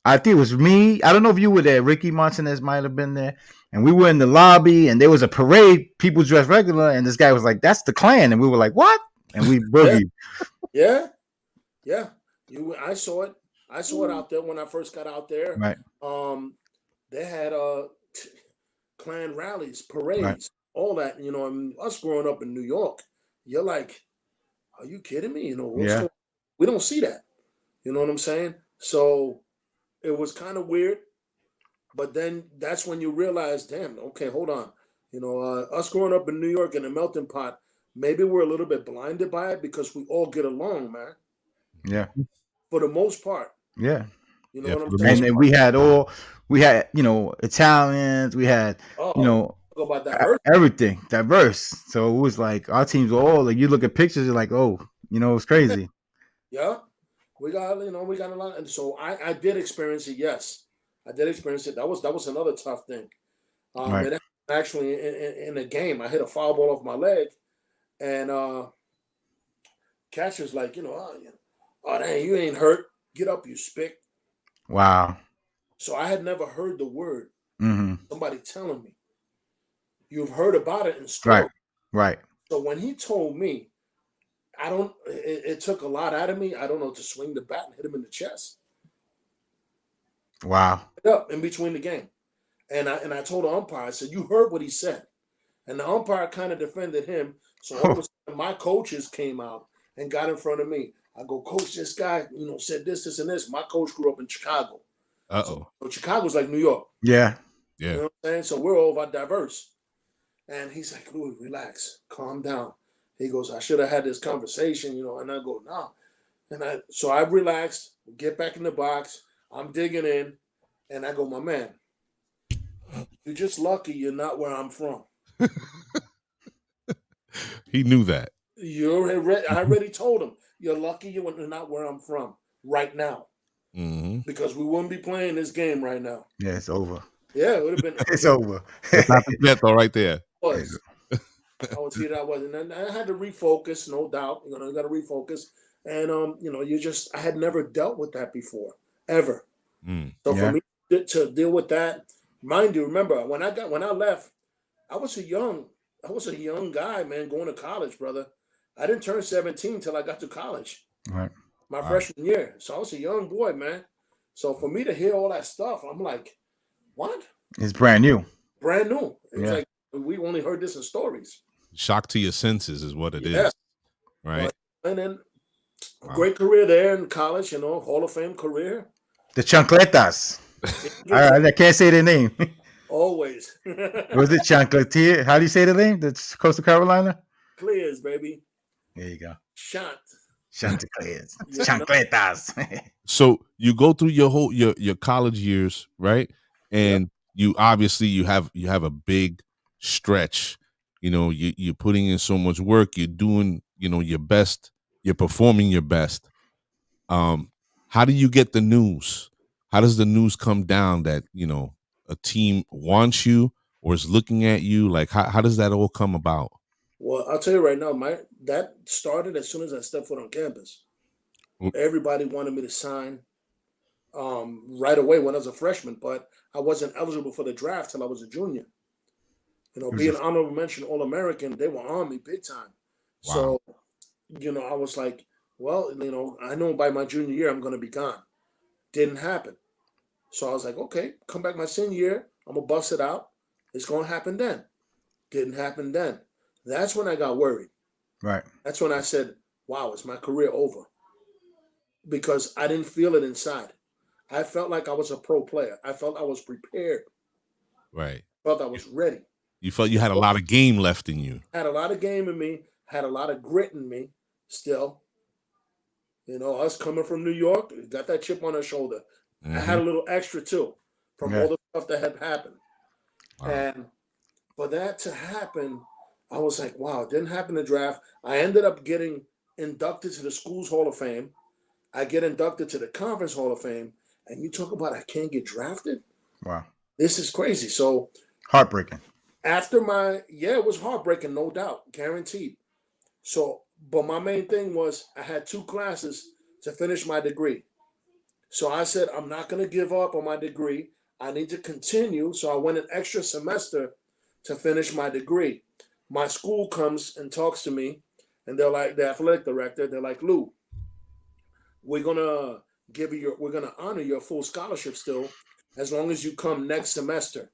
I think it was me. I don't know if you were there. Ricky Martinez might have been there. And we were in the lobby, and there was a parade. People dressed regular, and this guy was like, "That's the Klan," and we were like, "What?" And we boogied. Yeah. I saw it. I saw it out there when I first got out there. Right. They had Klan rallies, parades, Right. all that. You know, I mean, us growing up in New York, you're like, "Are you kidding me?" You know, we don't see that. You know what I'm saying? So it was kind of weird. But then that's when you realize, damn, okay, hold on. You know, us growing up in New York in a melting pot, maybe we're a little bit blinded by it because we all get along, man. Yeah. For the most part. Yeah. You know what I'm saying? And then we had Italians, we had, about that everything diverse. So it was like our teams were all like, you look at pictures, you're like, oh, it's crazy. Yeah. We got a lot. And so I did experience it. Yes, I did experience it. That was another tough thing. Right. And actually in a game, I hit a foul ball off my leg, and catcher's like, oh dang, you ain't hurt. Get up, you spick. Wow. So I had never heard the word. Mm-hmm. Somebody telling me. You've heard about it in stories. Right. So when he told me, it took a lot out of me. I don't know, to swing the bat and hit him in the chest. Wow. Up in between the game. And I told the umpire, I said, you heard what he said. And the umpire kind of defended him. So all of a sudden, my coaches came out and got in front of me. I go, Coach, this guy, said this, and this. My coach grew up in Chicago. So Chicago's like New York. Yeah. You know what I'm saying? So we're all about diverse. And he's like, Louis, relax, calm down. He goes, I should have had this conversation, and I go, no. So I relaxed, get back in the box. I'm digging in, and I go, my man, you're just lucky you're not where I'm from. He knew that. I already told him, you're lucky you're not where I'm from right now. Mm-hmm. Because we wouldn't be playing this game right now. Yeah, it's over. Yeah, it would have been. It's over. That's not the bet, though, right there. I would see that wasn't. And I had to refocus, no doubt. You got to refocus. And I had never dealt with that before, ever. So for me to deal with that, mind you, remember when I left, I was a young guy, man, going to college, brother. I didn't turn 17 till I got to college. Right. My freshman year. So I was a young boy, man. So for me to hear all that stuff, I'm like, what? It's brand new. Brand new. It's like we only heard this in stories. Shock to your senses is what it is. Right. And then great career there in college, Hall of Fame career. The Chancletas. I can't say their name. Always. Was it Chancletier? How do you say the name? That's Coastal Carolina? Clears, baby. There you go. Chancletas. Chancletas. So you go through your college years, right? And you obviously you have a big stretch. You're putting in so much work. You're doing, your best. You're performing your best. How do you get the news? How does the news come down that, a team wants you or is looking at you? Like, how does that all come about? Well, I'll tell you right now, that started as soon as I stepped foot on campus. Everybody wanted me to sign right away when I was a freshman, but I wasn't eligible for the draft till I was a junior. Being an honorable mention All-American, they were on me big time. Wow. So, I was like, well, I know by my junior year I'm going to be gone. Didn't happen. So I was like, okay, come back my senior year. I'm going to bust it out. It's going to happen then. Didn't happen then. That's when I got worried. Right. That's when I said, wow, is my career over? Because I didn't feel it inside. I felt like I was a pro player. I felt I was prepared. Right. I felt I was ready. You felt you had a lot of game left in you. Had a lot of game in me, had a lot of grit in me still. You know, us coming from New York, got that chip on our shoulder. I had a little extra too from all the stuff that had happened. Wow. And for that to happen, I was like, wow, it didn't happen in the draft. I ended up getting inducted to the Schools Hall of Fame. I get inducted to the Conference Hall of Fame. And you talk about I can't get drafted? Wow. This is crazy. So heartbreaking. After it was heartbreaking, no doubt, guaranteed. So, but my main thing was I had 2 classes to finish my degree. So I said, I'm not going to give up on my degree. I need to continue. So I went an extra semester to finish my degree. My school comes and talks to me, and they're like, the athletic director, they're like, Lou, we're going to we're going to honor your full scholarship still, as long as you come next semester.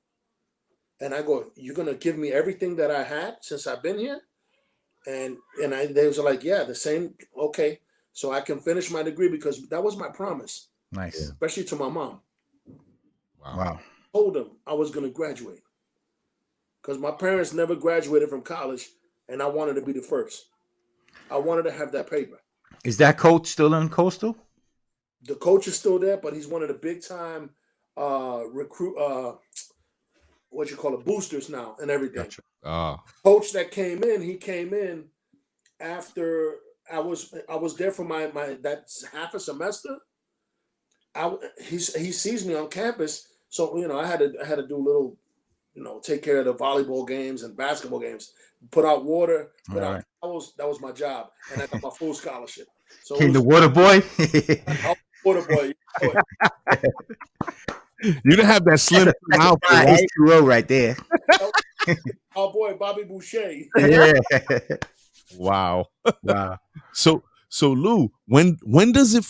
And I go, you're going to give me everything that I had since I've been here? And they was like, yeah, the same. Okay. So I can finish my degree because that was my promise. Nice. Especially to my mom. Wow. I told them I was going to graduate because my parents never graduated from college and I wanted to be the first. I wanted to have that paper. Is that coach still in Coastal? The coach is still there, but he's one of the big time recruit, boosters now and everything. Gotcha. Coach that came in, he came in after I was there for my that's half a semester. He sees me on campus, so I had to do a little, take care of the volleyball games and basketball games, put out water, that was my job, and I got my full scholarship. So the water boy, water boy. You didn't have that slim outfit, right? H2O right there. Our boy Bobby Boucher. Yeah. Wow. Wow. So Lou, when does it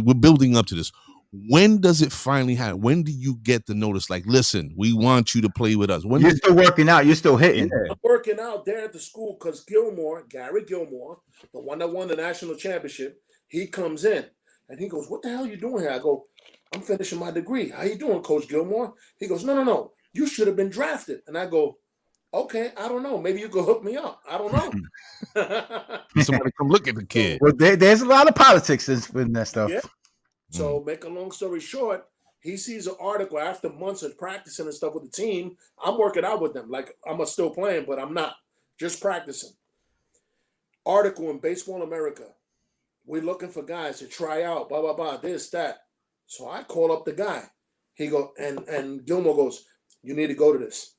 we're building up to this. When does it finally happen? When do you get the notice? Like, listen, we want you to play with us. When you're still working out, you're still hitting. Yeah. I'm working out there at the school because Gary Gilmore, the one that won the national championship, he comes in and he goes, "What the hell are you doing here?" I go, "I'm finishing my degree." "How you doing, Coach Gilmore?" He goes, No. You should have been drafted. And I go, "Okay, I don't know. Maybe you could hook me up. I don't know." Somebody come look at the kid. Well, there's a lot of politics in that stuff. Yeah. So make a long story short, he sees an article after months of practicing and stuff with the team. I'm working out with them. Like I'm still playing, but I'm not. Just practicing. Article in Baseball America. We're looking for guys to try out, blah, blah, blah, this, that. So I call up the guy. He goes, and Gilmore goes, "You need to go to this.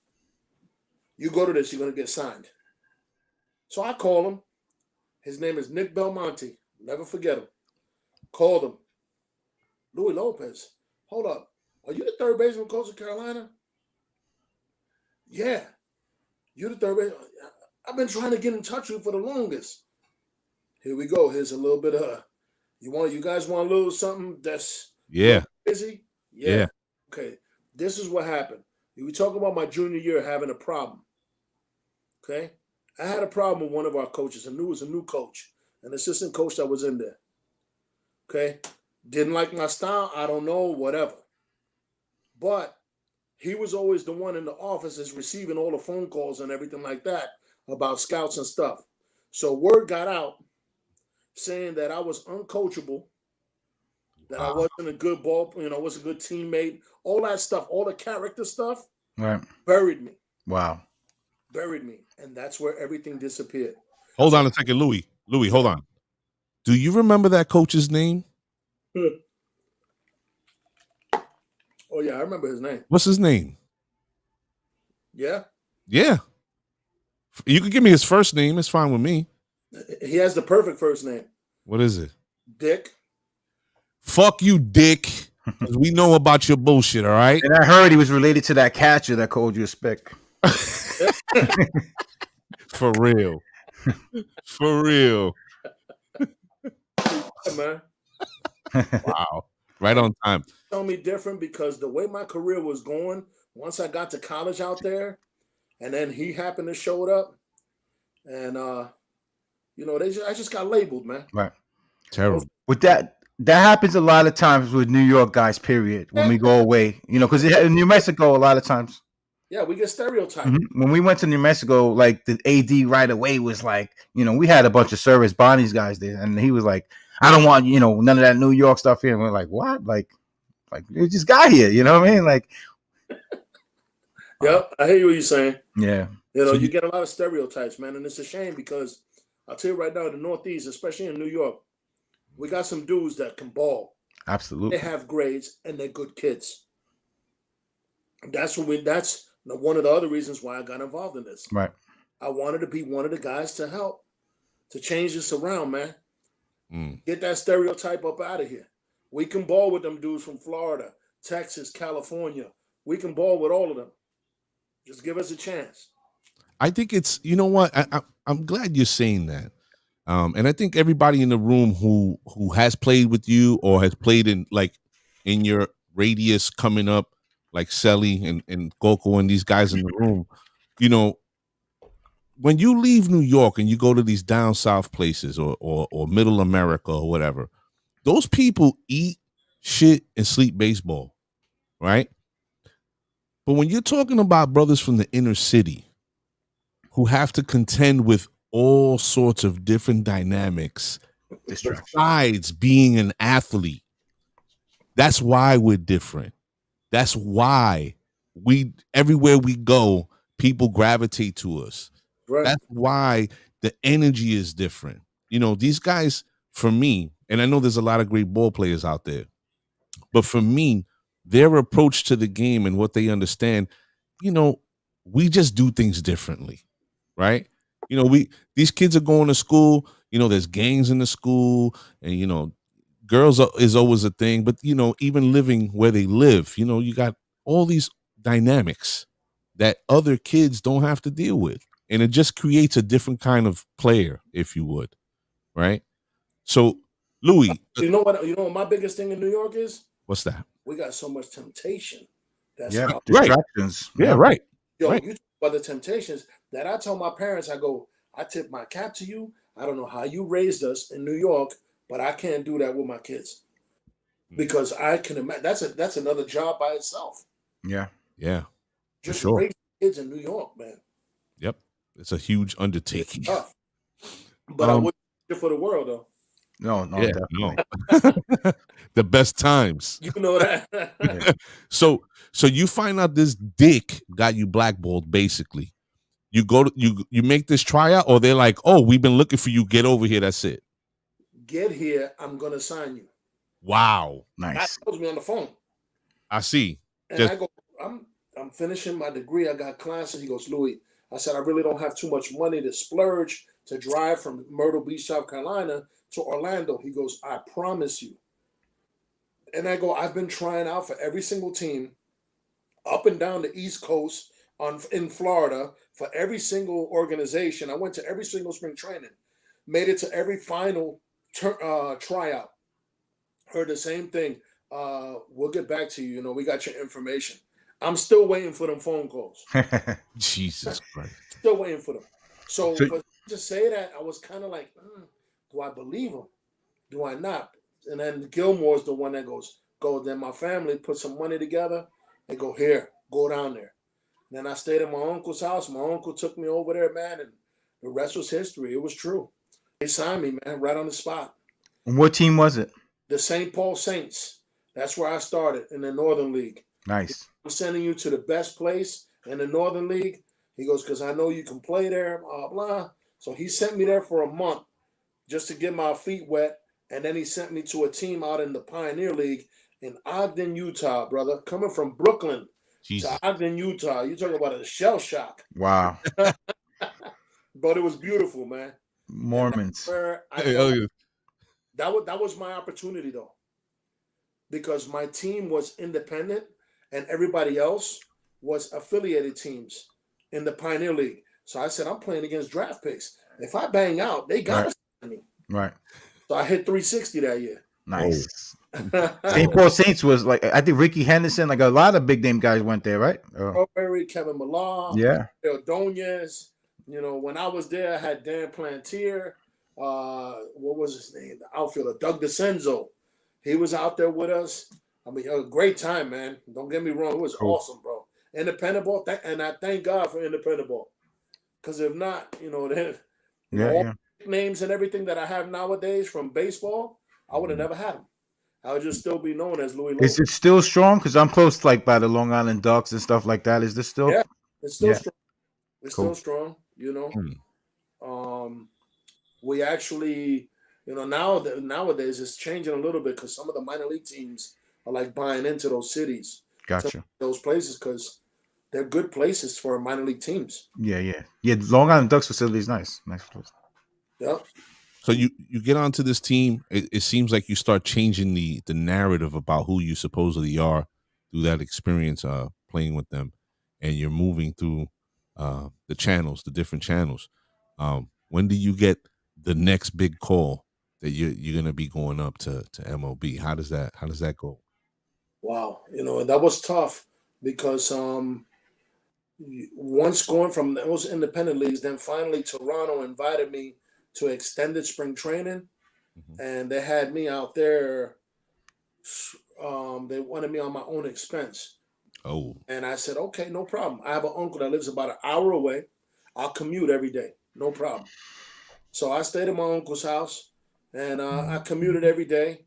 You go to this, you're going to get signed." So I call him. His name is Nick Belmonte. Never forget him. Called him. "Louis Lopez, hold up. Are you the third baseman coach of Carolina?" "Yeah. You're the third baseman. I've been trying to get in touch with you for the longest." Here we go. Here's a little bit of, you guys want a little something that's busy? Yeah. Okay. This is what happened. We talk about my junior year having a problem. Okay. I had a problem with one of our coaches. It was a new coach, an assistant coach that was in there. Okay. Didn't like my style. I don't know, whatever. But he was always the one in the office is receiving all the phone calls and everything like that about scouts and stuff. So word got out saying that I was uncoachable, that I wasn't a good wasn't a good teammate, all that stuff, all the character stuff, right, buried me. Wow. Buried me. And that's where everything disappeared. Hold on a second, Louis. Louis, hold on. Do you remember that coach's name? Oh, yeah, I remember his name. What's his name? Yeah? Yeah. You can give me his first name. It's fine with me. He has the perfect first name. What is it? Dick. Fuck you, Dick. We know about your bullshit, all right? And I heard he was related to that catcher that called you a spick. For real. For real. Yeah, man. Wow. Right on time. Tell me different because the way my career was going, once I got to college out there, and then he happened to show up, and I just got labeled, man. Right. Terrible. With that happens a lot of times with New York guys. Period. When we go away, because in New Mexico, a lot of times. Yeah, we get stereotyped. When we went to New Mexico, like the AD right away was like, we had a bunch of service Bonnie's guys there, and he was like, I don't want none of that New York stuff here. And we're like, what? Like you just got here, you know what I mean? Like, yep, I hear what you're saying. Yeah, you get a lot of stereotypes, man, and it's a shame because I'll tell you right now, in the Northeast, especially in New York, we got some dudes that can ball. Absolutely, they have grades and they're good kids. That's one of the other reasons why I got involved in this. Right. I wanted to be one of the guys to help to change this around, man. Get that stereotype up out of here. We can ball with them dudes from Florida, Texas, California. We can ball with all of them. Just give us a chance. I think it's, you know what? I'm glad you're saying that. And I think everybody in the room who has played with you or has played in your radius coming up, like Selly and Goko and these guys in the room, when you leave New York and you go to these down south places or middle America or whatever, those people eat, shit, and sleep baseball, right? But when you're talking about brothers from the inner city who have to contend with all sorts of different dynamics besides being an athlete, that's why we're different. That's why everywhere we go, people gravitate to us. Right. That's why the energy is different. These guys, for me, and I know there's a lot of great ball players out there, but for me, their approach to the game and what they understand, we just do things differently, right? These kids are going to school, there's gangs in the school, and, girls is always a thing, but, even living where they live, you got all these dynamics that other kids don't have to deal with. And it just creates a different kind of player, if you would, right? So, Louis. You know what my biggest thing in New York is? What's that? We got so much temptation. That's distractions. Yeah, right. Yo, right. You talk about the temptations that I tell my parents, I tip my cap to you. I don't know how you raised us in New York, but I can't do that with my kids. Because I can imagine that's another job by itself. Yeah. Yeah. Just sure. raise kids in New York, man. Yep. It's a huge undertaking. It's tough. But I wouldn't do it for the world, though. No, definitely. No. The best times. You know that. Yeah. So you find out this dick got you blackballed, basically. You go to you make this tryout, or they're like, oh, we've been looking for you. Get over here. That's it. Get here. I'm gonna sign you. Wow. Nice. That tells me on the phone. I see. And I go, I'm finishing my degree. I got classes. He goes, Louis, I said, I really don't have too much money to splurge to drive from Myrtle Beach, South Carolina to Orlando. He goes, I promise you. And I go, I've been trying out for every single team up and down the East Coast in Florida for every single organization. I went to every single spring training, made it to every final tryout. Heard the same thing. We'll get back to you. We got your information. I'm still waiting for them phone calls. Jesus Christ. Still waiting for them. So to say that, I was kind of like, do I believe him? Do I not? And then Gilmore's the one that goes. Then my family put some money together. They go, here, go down there. And then I stayed at my uncle's house. My uncle took me over there, man, and the rest was history. It was true. They signed me, man, right on the spot. And what team was it? The St. Paul Saints. That's where I started in the Northern League. Nice. I'm sending you to the best place in the Northern League. He goes, because I know you can play there, blah, blah. So he sent me there for a month just to get my feet wet. And then he sent me to a team out in the Pioneer League in Ogden, Utah, brother. Coming from Brooklyn to Ogden, Utah. You talking about a shell shock. Wow. But it was beautiful, man. Mormons. That was my opportunity, though. Because my team was independent and everybody else was affiliated teams in the Pioneer League. So I said, I'm playing against draft picks. If I bang out, they got to sign me. Right. So I hit 360 that year. Nice. St. Paul Saints was like, I think Ricky Henderson, like a lot of big name guys went there, right? Burberry, Kevin Millar, Ordonez. When I was there, I had Dan Plantier, what was his name? The outfielder, Doug DeCenzo. He was out there with us. I mean, a great time, man. Don't get me wrong. It was awesome, bro. Independent ball. And I thank God for independent ball. Because if not, all the names and everything that I have nowadays from baseball, I would have never had them. I would just still be known as Louis Lopez. Is it still strong? Because I'm close, like by the Long Island Ducks and stuff like that. Is this still? Yeah, it's still strong. It's Cool. still strong. We actually, nowadays it's changing a little bit because some of the minor league teams are like buying into those cities, Gotcha. those places because they're good places for minor league teams. Yeah. Long Island Ducks facility is nice place. Yeah. So you get onto this team. It seems like you start changing the narrative about who you supposedly are through that experience playing with them, and you're moving through the channels, the different channels. When do you get the next big call that you're going to be going up to MLB? How does that go? Wow, that was tough because once going from those independent leagues, then finally Toronto invited me to extended spring training, and they had me out there. They wanted me on my own expense. Oh. And I said, okay, no problem. I have an uncle that lives about an hour away. I'll commute every day, no problem. So I stayed at my uncle's house, and I commuted every day.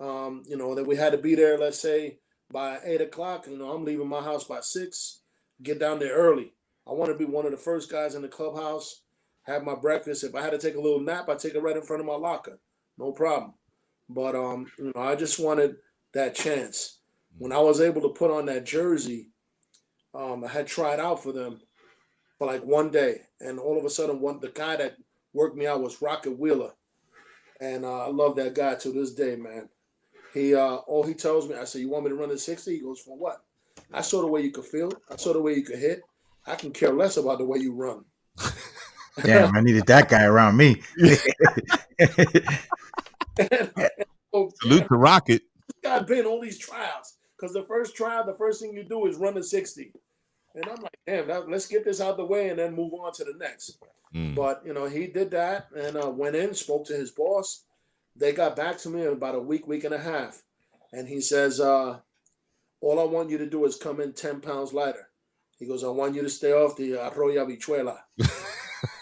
That we had to be there, let's say, by 8 o'clock. I'm leaving my house by 6, get down there early. I want to be one of the first guys in the clubhouse, have my breakfast. If I had to take a little nap, I take it right in front of my locker. No problem. But, I just wanted that chance. When I was able to put on that jersey, I had tried out for them for like one day. And all of a sudden, the guy that worked me out was Rocket Wheeler. And I love that guy to this day, man. All he tells me, I say, you want me to run at 60? He goes, for what? I saw the way you could feel. I saw the way you could hit. I can care less about the way you run. Damn, I needed that guy around me. Salute to Rocket. I've been all these trials because the first thing you do is run a 60. And I'm like, damn, let's get this out of the way and then move on to the next. But, he did that and went in, spoke to his boss. They got back to me in about a week and a half. And he says, all I want you to do is come in 10 pounds lighter. He goes, I want you to stay off the arroyo habichuela.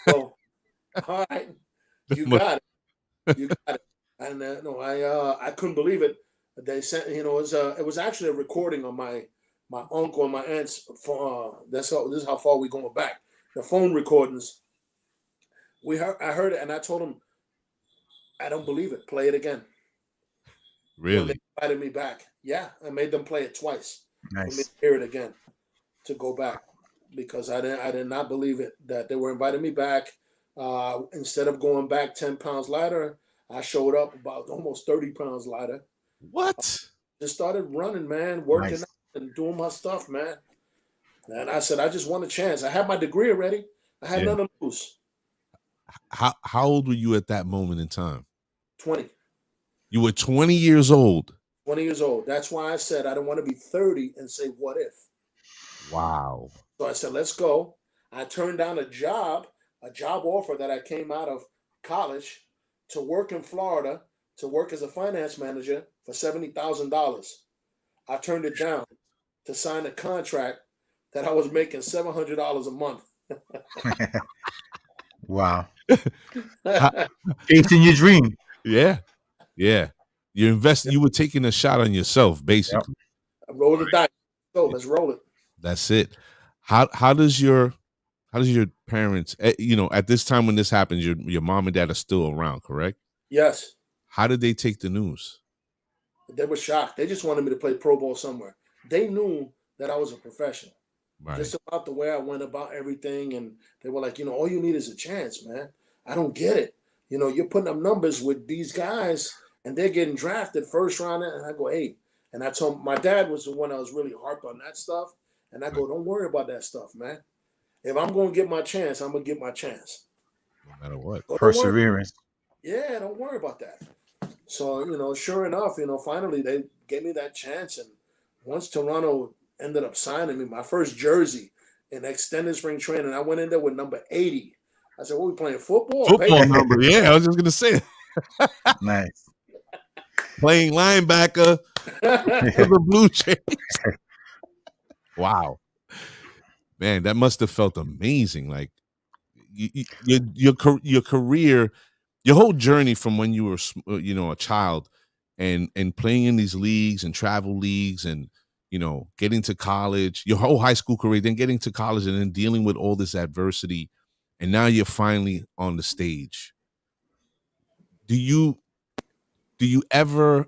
So, all right, you got it. You got it. And I couldn't believe it. They sent, it was actually a recording on my uncle and my aunt's phone. This is how far we're going back. The phone recordings. I heard it, and I told him, I don't believe it. Play it again. Really? When they invited me back. Yeah, I made them play it twice. Nice. For me to hear it again to go back because I did not believe it that they were inviting me back. Instead of going back 10 pounds lighter, I showed up about almost 30 pounds lighter. What? Just started running, man, working out and doing my stuff, man. And I said, I just want a chance. I had my degree already. I had nothing to lose. How old were you at that moment in time? 20. You were 20 years old. 20 years old. That's why I said I don't want to be 30 and say, what if? Wow. So I said, let's go. I turned down a job offer that I came out of college to work in Florida, to work as a finance manager for $70,000. I turned it down to sign a contract that I was making $700 a month. Wow. Chasing your dream. Yeah. You were taking a shot on yourself, basically. Yep. I rolled the dice. So let's roll it. That's it. How does your parents, at this time when this happens, your mom and dad are still around, correct? Yes. How did they take the news? They were shocked. They just wanted me to play pro ball somewhere. They knew that I was a professional. Right. Just about the way I went about everything. And they were like, all you need is a chance, man. I don't get it. You're putting up numbers with these guys and they're getting drafted first round. And I go, hey. And I told my dad was the one that was really harped on that stuff. And I go, don't worry about that stuff, man. If I'm going to get my chance, I'm going to get my chance. No matter what. Perseverance. Yeah, don't worry about that. So, sure enough, finally they gave me that chance. And once Toronto ended up signing me, my first jersey in extended spring training, I went in there with number 80. I said, "What we playing football?" Football number, yeah. I was just gonna say, Nice. playing linebacker for the Blue Jays. Wow, man, that must have felt amazing. Like your career, your whole journey from when you were a child, and playing in these leagues and travel leagues, and getting to college, your whole high school career, then getting to college, and then dealing with all this adversity, and now you're finally on the stage. Do you ever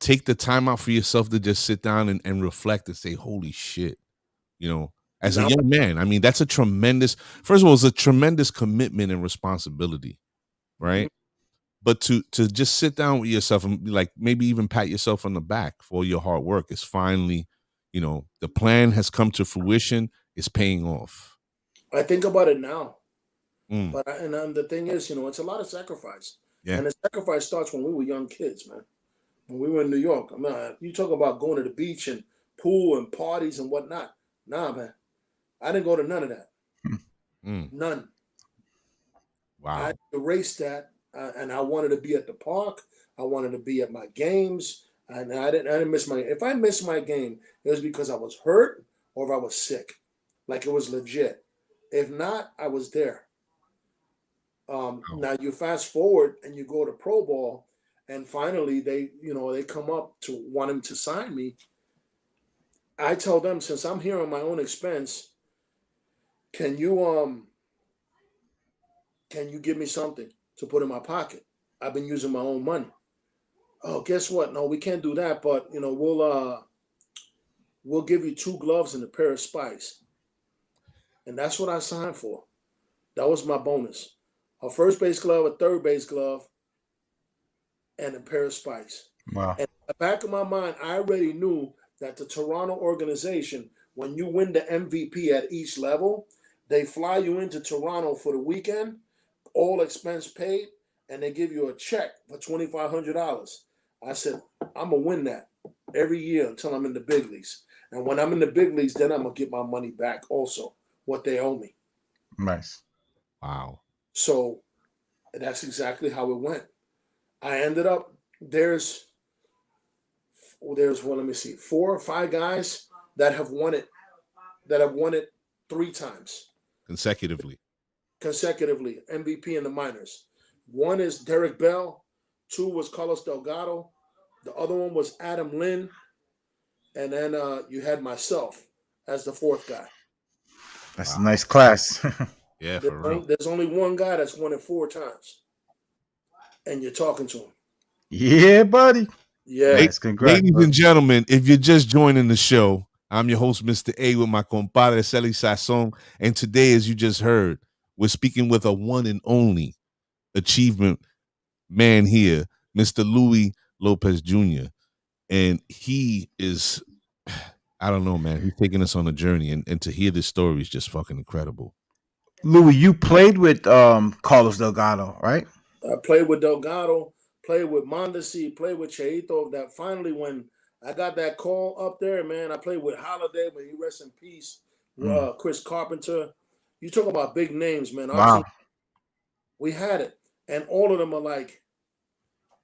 take the time out for yourself to just sit down and reflect and say, holy shit, as a young man? I mean, that's first of all, it's a tremendous commitment and responsibility, right? Mm-hmm. But to just sit down with yourself and be like, maybe even pat yourself on the back for your hard work. Is finally, the plan has come to fruition. It's paying off. I think about it now. But the thing is, it's a lot of sacrifice. Yeah. And the sacrifice starts when we were young kids, man. When we were in New York. I mean, you talk about going to the beach and pool and parties and whatnot. Nah, man. I didn't go to none of that. None. Wow. I erased that, and I wanted to be at the park. I wanted to be at my games, and I didn't miss my. If I missed my game, it was because I was hurt or if I was sick, like it was legit. If not, I was there. Now you fast forward and you go to pro ball, and finally they come up to wanting to sign me. I tell them, since I'm here on my own expense, can you give me something to put in my pocket? I've been using my own money. Oh, guess what? No, we can't do that, but we'll give you 2 gloves and a pair of spikes. And that's what I signed for. That was my bonus. A first base glove, a third base glove, and a pair of spikes. Wow. And in the back of my mind, I already knew that the Toronto organization, when you win the MVP at each level, they fly you into Toronto for the weekend, all expense paid, and they give you a check for $2,500. I said, I'm going to win that every year until I'm in the big leagues. And when I'm in the big leagues, then I'm going to get my money back also, what they owe me. Nice. Wow. So that's exactly how it went. I ended up, there's 4 or 5 guys that have won it 3 times. Consecutively, MVP in the minors. One is Derek Bell. 2 was Carlos Delgado. The other one was Adam Lynn. And then you had myself as the 4th guy. That's a nice class. Yeah, for real. There's only one guy that's won it 4 times. And you're talking to him. Yeah, buddy. Yeah. Nice. Congrats, ladies and gentlemen, if you're just joining the show, I'm your host, Mr. A, with my compadre, Celi Sasson. And today, as you just heard, we're speaking with a one and only achievement man here, Mr. Louis Lopez Jr. And he is, I don't know, man. He's taking us on a journey. And to hear this story is just fucking incredible. Louis, you played with Carlos Delgado, right? I played with Delgado, played with Mondesi, played with Cheito. That finally, when I got that call up there, man, I played with Holiday, but he rests in peace. Chris Carpenter. You talk about big names, man. Wow. We had it. And all of them are like,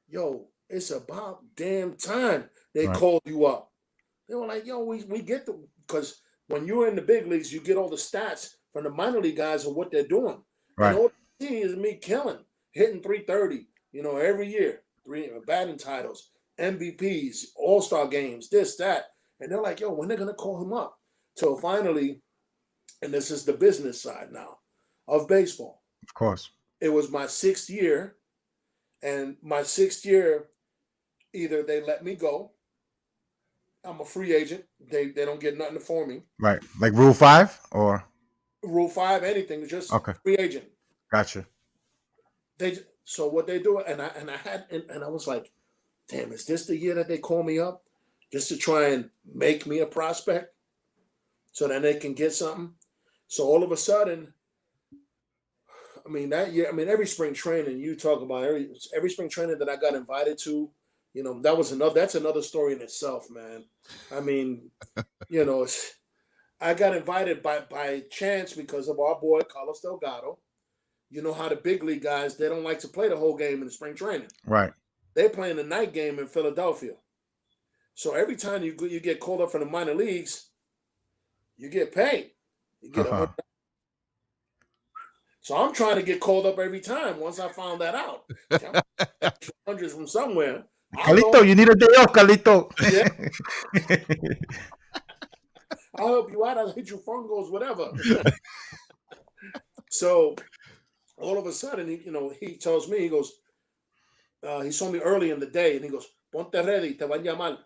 yo, it's about damn time they called you up. They were like, yo, we get because when you're in the big leagues, you get all the stats from the minor league guys of what they're doing. Right. And all you see is me killing, hitting 330, every year, 3 batting titles, MVPs, All-Star games, this, that. And they're like, yo, when they're going to call him up? So finally, and this is the business side now of baseball. Of course. It was my 6th year, and my 6th year, either they let me go. I'm a free agent. They don't get nothing for me. Right. Like Rule 5 or? Rule 5, anything, just free agent. Gotcha. So what they do, and I was like, damn, is this the year that they call me up just to try and make me a prospect so then they can get something? So all of a sudden, I mean, that year, every spring training you talk about, every spring training that I got invited to, that's another story in itself, man. I mean, I got invited by chance because of our boy Carlos Delgado. you know how the big league guys, they don't like to play the whole game in the spring training. Right. They're playing the night game in Philadelphia. So every time you get called up from the minor leagues, you get paid. You get So I'm trying to get called up every time. Once I found that out, hundreds from somewhere. Carlito, you need a day off, Carlito. Yeah. I'll help you out. I'll hit you fungos, whatever. So all of a sudden, he tells me, he goes, he saw me early in the day, and he goes, "Ponte ready, te van a llamar."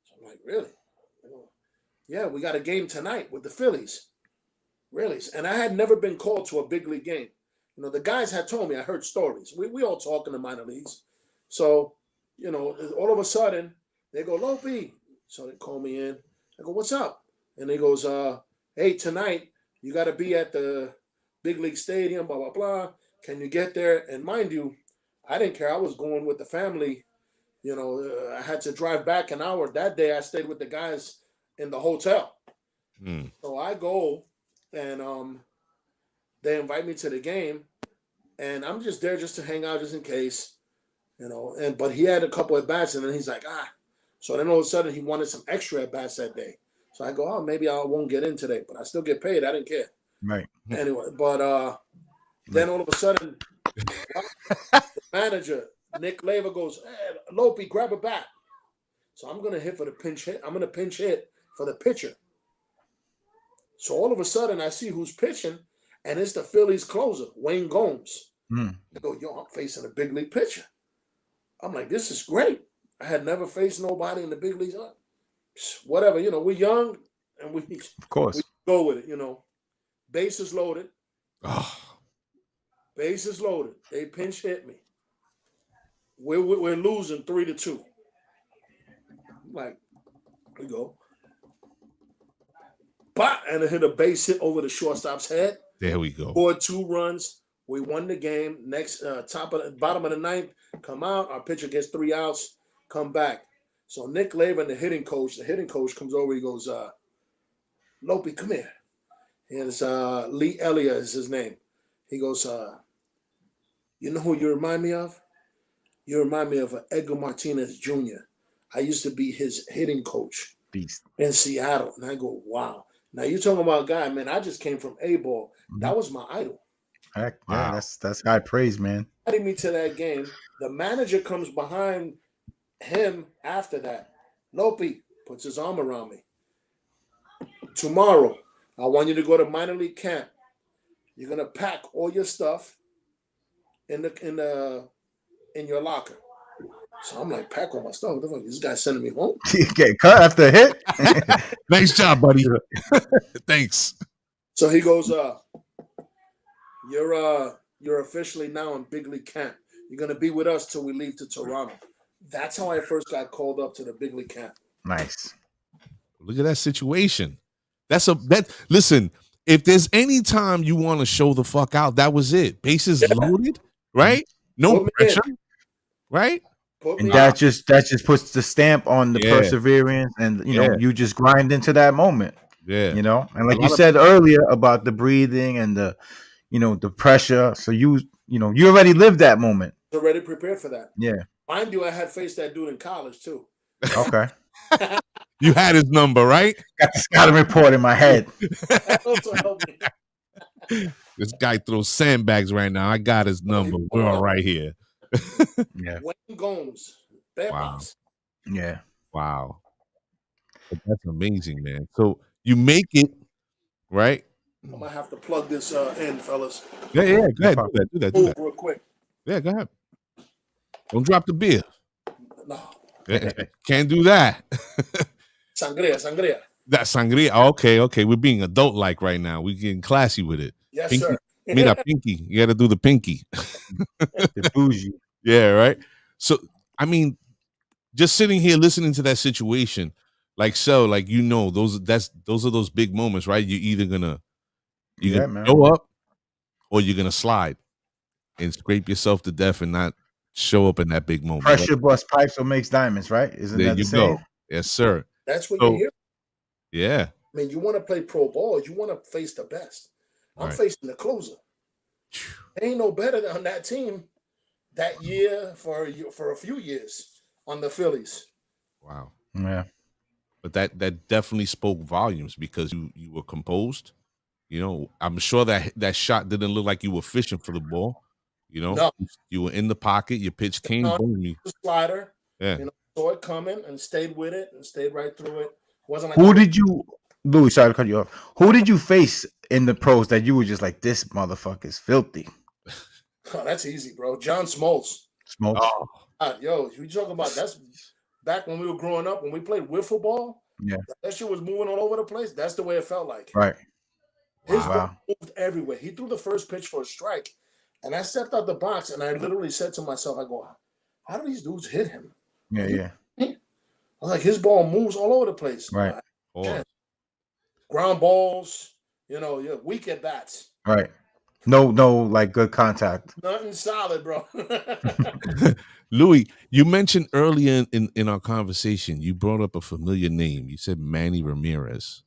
So I'm like, really? Yeah, we got a game tonight with the Phillies. Really? And I had never been called to a big league game. The guys had told me, I heard stories. We all talk in the minor leagues. So, all of a sudden, they go, "Lopi." So they call me in. I go, "What's up?" And he goes, "Hey, tonight, you got to be at the big league stadium, blah, blah, blah. Can you get there?" And mind you, I didn't care. I was going with the family. I had to drive back an hour. That day, I stayed with the guys in the hotel. So I go, and they invite me to the game, and I'm just there just to hang out just in case, but he had a couple of bats, and then he's like, so then all of a sudden he wanted some extra at bats that day. So I go, maybe I won't get in today, but I still get paid. I didn't care. Right. Anyway, but then all of a sudden, the manager, Nick Leva, goes, "Hey, Lopi, grab a bat." So I'm going to hit for the pinch hit. I'm going to pinch hit for the pitcher. So all of a sudden, I see who's pitching, and it's the Phillies closer, Wayne Gomes. I go, I'm facing a big league pitcher. I'm like, this is great. I had never faced nobody in the big leagues. Whatever, we're young, and we go with it, Bases loaded. Bases loaded. They pinch hit me. We're losing 3-2. I'm like, we go. Bah, and I hit a base hit over the shortstop's head. There we go. Scored 2 runs. We won the game. Next, bottom of the ninth, come out. Our pitcher gets 3 outs. Come back. So Nick Leva, the hitting coach comes over. He goes, "Lopi, come here." And it's Lee Elliott is his name. He goes, "You know who you remind me of? You remind me of Edgar Martinez Jr. I used to be his hitting coach in Seattle." And I go, wow. Now you're talking about a guy, man. I just came from A-ball. That was my idol. Heck, yeah, that's high praise, man. Adding me to that game. The manager comes behind him after that. Lopi puts his arm around me. "Tomorrow, I want you to go to minor league camp. You're gonna pack all your stuff in your locker." So I'm like, pack all my stuff. What the fuck? This guy sending me home? You get cut after a hit. Nice job, buddy. Thanks. So he goes, "You're officially now in big league camp. You're gonna be with us till we leave to Toronto." That's how I first got called up to the big league camp. Nice. Look at that situation. Listen, if there's any time you want to show the fuck out, that was it. Bases loaded, right? No pressure, right? And that just puts the stamp on the perseverance, and you just grind into that moment. Yeah. And like you said earlier about the breathing and the the pressure. So you already lived that moment. Already prepared for that. Yeah. Mind you, I had faced that dude in college too. Okay. You had his number, right? Got the scouting report in my head. That also helped me. This guy throws sandbags right now. I got his number. We're all right here. Yeah. Wayne Gomes. Wow. Yeah. Wow. But that's amazing, man. So you make it, right? I'm gonna have to plug this in, fellas. Yeah. Go ahead. Do that. Move real quick. Yeah, go ahead. Don't drop the beer. No. Can't do that. Sangria. That sangria. Okay. We're being adult-like right now. We're getting classy with it. Yes, pinky. sir. Mira, pinky. You got to do the pinky. The bougie. Yeah, right. So, I mean, just sitting here listening to that situation, those are those big moments, right? You're either gonna go up or you're gonna slide and scrape yourself to death and not show up in that big moment. Pressure bust pipes or makes diamonds, right? Isn't there that the you saying? go. Yes, sir. That's what you're here. Yeah. I mean, you want to play pro ball. You want to face the best. I'm facing the closer. Ain't no better than on that team that year for a few years on the Phillies. Wow. Yeah. But that definitely spoke volumes because you were composed. You know, I'm sure that shot didn't look like you were fishing for the ball. You know, No, you were in the pocket. Your pitch came, no, boom. You, the slider. yeah. You know, saw it coming and stayed with it and stayed right through it. Wasn't like Who did you, Louis? Sorry to cut you off. Who did you face in the pros that you were just like, this motherfucker is filthy? Oh, that's easy, bro. John Smoltz. Smokes. Oh, God, yo, you talking about that's back when we were growing up when we played wiffle ball. Yeah. That shit was moving all over the place. That's the way it felt like. Right. His wow. ball moved everywhere. He threw the first pitch for a strike, and I stepped out the box and I literally said to myself, I go, how do these dudes hit him? Yeah. Yeah. I was like, his ball moves all over the place. Right. Oh, Ground balls, you know, you're weak at bats. Right. No, like good contact. Nothing solid, bro. Louis, you mentioned earlier in our conversation, you brought up a familiar name. You said Manny Ramirez,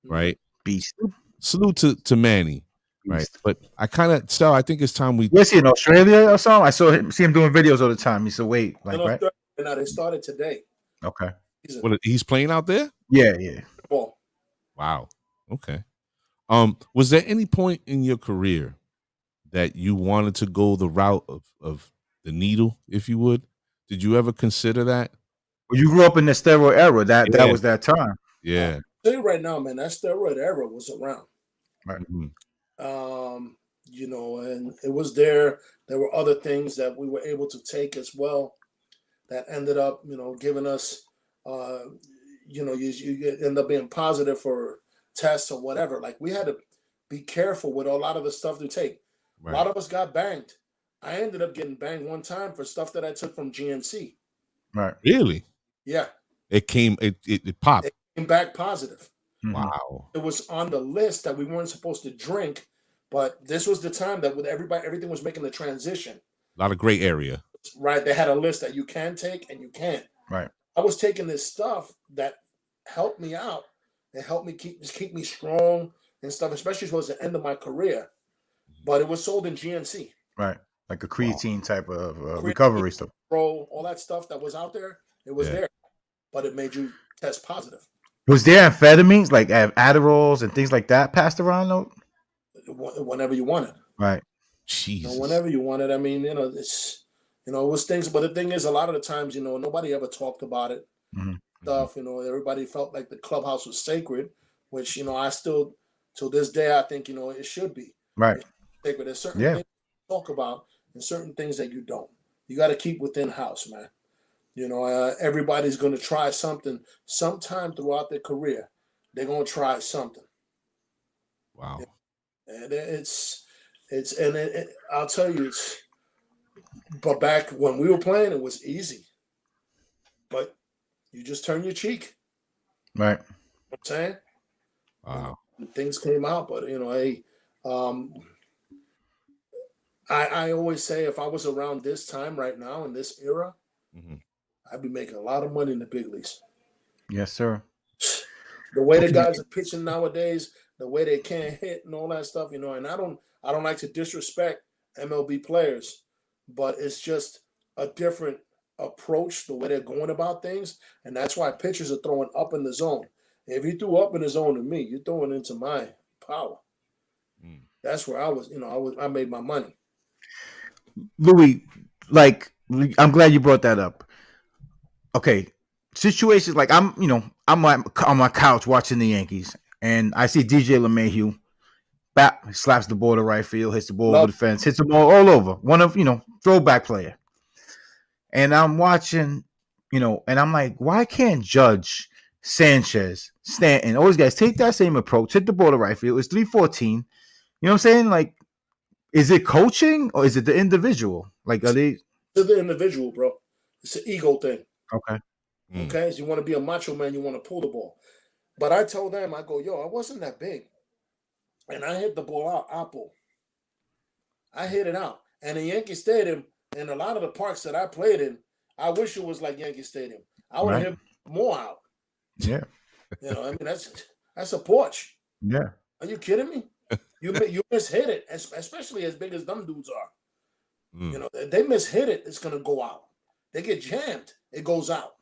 right? Beast. Salute to Manny, right? Beast. But I kind of so I think it's time we. Was he in Australia or something? I see him doing videos all the time. He said, "Wait, like right? Now they started today. Okay. He's playing out there? Yeah, yeah. Ball. Wow. Okay. Was there any point in your career that you wanted to go the route of the needle, if you would? Did you ever consider that? Well, you grew up in the steroid era. That Yeah. was that time. Yeah. I'll tell you right now, man, that steroid era was around. Right. Mhm. You know, and it was there. There were other things that we were able to take as well that ended up, you know, giving us, you know, you end up being positive for tests or whatever. Like we had to be careful with a lot of the stuff to take. Right. A lot of us got banged. I ended up getting banged one time for stuff that I took from GNC. Right. Really? Yeah. It popped. It came back positive. Mhm. Wow. It was on the list that we weren't supposed to drink, but this was the time that with everything was making the transition. A lot of gray area. Right. They had a list that you can take and you can't. Right. I was taking this stuff that helped me out. It helped me keep me strong and stuff, especially towards the end of my career. But it was sold in GNC. Right. Like a creatine type of recovery stuff. Pro, all that stuff that was out there, it was there. But it made you test positive. Was there amphetamines like Adderalls and things like that passed around though? Whenever you wanted. Right. Jesus. You know, whenever you wanted. I mean, you know, it's, you know, it was things. But the thing is, a lot of the times, you know, nobody ever talked about it. Mm-hmm. Stuff, you know, everybody felt like the clubhouse was sacred, which, you know, I still, to this day, I think, you know, it should be. Right. Sacred. There's certain things you talk about and certain things that you don't. You got to keep within house, man. You know, everybody's going to try something sometime throughout their career. They're going to try something. Wow. And I'll tell you, but back when we were playing, it was easy. But you just turn your cheek. Right. You know what I'm saying? Wow. Things came out, but, you know, I always say if I was around this time right now in this era, I'd be making a lot of money in the big leagues. Yes, sir. The way the guys are pitching nowadays, the way they can't hit and all that stuff, you know, and I don't like to disrespect MLB players, but it's just a different approach, the way they're going about things, and that's why pitchers are throwing up in the zone. If you threw up in the zone to me, you're throwing into my power. That's where I was, you know, I made my money. Louis, like, I'm glad you brought that up. Okay, situations like I'm on my couch watching the Yankees, and I see DJ LeMahieu, slaps the ball to right field, hits the ball over the fence, hits the ball all over. One of, throwback player. And I'm watching, and I'm like, why can't Judge, Sanchez, Stanton, all these guys take that same approach, hit the ball to right field? It's 314. You know what I'm saying? Like, is it coaching or is it the individual? Like, are they? It's the individual, bro. It's an ego thing. Okay. Okay, so you want to be a macho man, you want to pull the ball. But I told them, I go, yo, I wasn't that big. And I hit the ball out, apple. I hit it out. And in Yankee Stadium, and a lot of the parks that I played in, I wish it was like Yankee Stadium. I would have hit more out. Yeah. You know, I mean, that's a porch. Yeah. Are you kidding me? You mishit it, especially as big as them dudes are. Mm. You know, they mishit it, it's gonna go out. They get jammed, it goes out.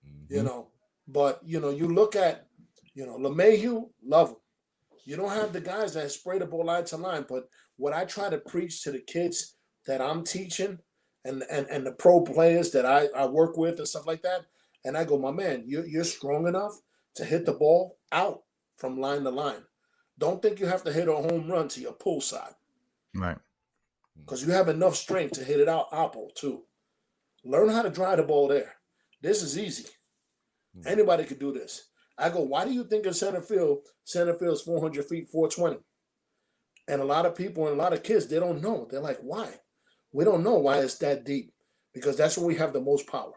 Mhm. You know, but you know, you look at, you know, LeMahieu, love him. You don't have the guys that spray the ball line to line, but what I try to preach to the kids that I'm teaching and the pro players that I work with and stuff like that, and I go, my man, you're strong enough to hit the ball out from line to line. Don't think you have to hit a home run to your pull side. Right. Because you have enough strength to hit it out oppo too. Learn how to drive the ball there. This is easy. Anybody could do this. I go, why do you think in center field is 400 feet, 420? And a lot of people and a lot of kids, they don't know. They're like, why? We don't know why it's that deep. Because that's where we have the most power.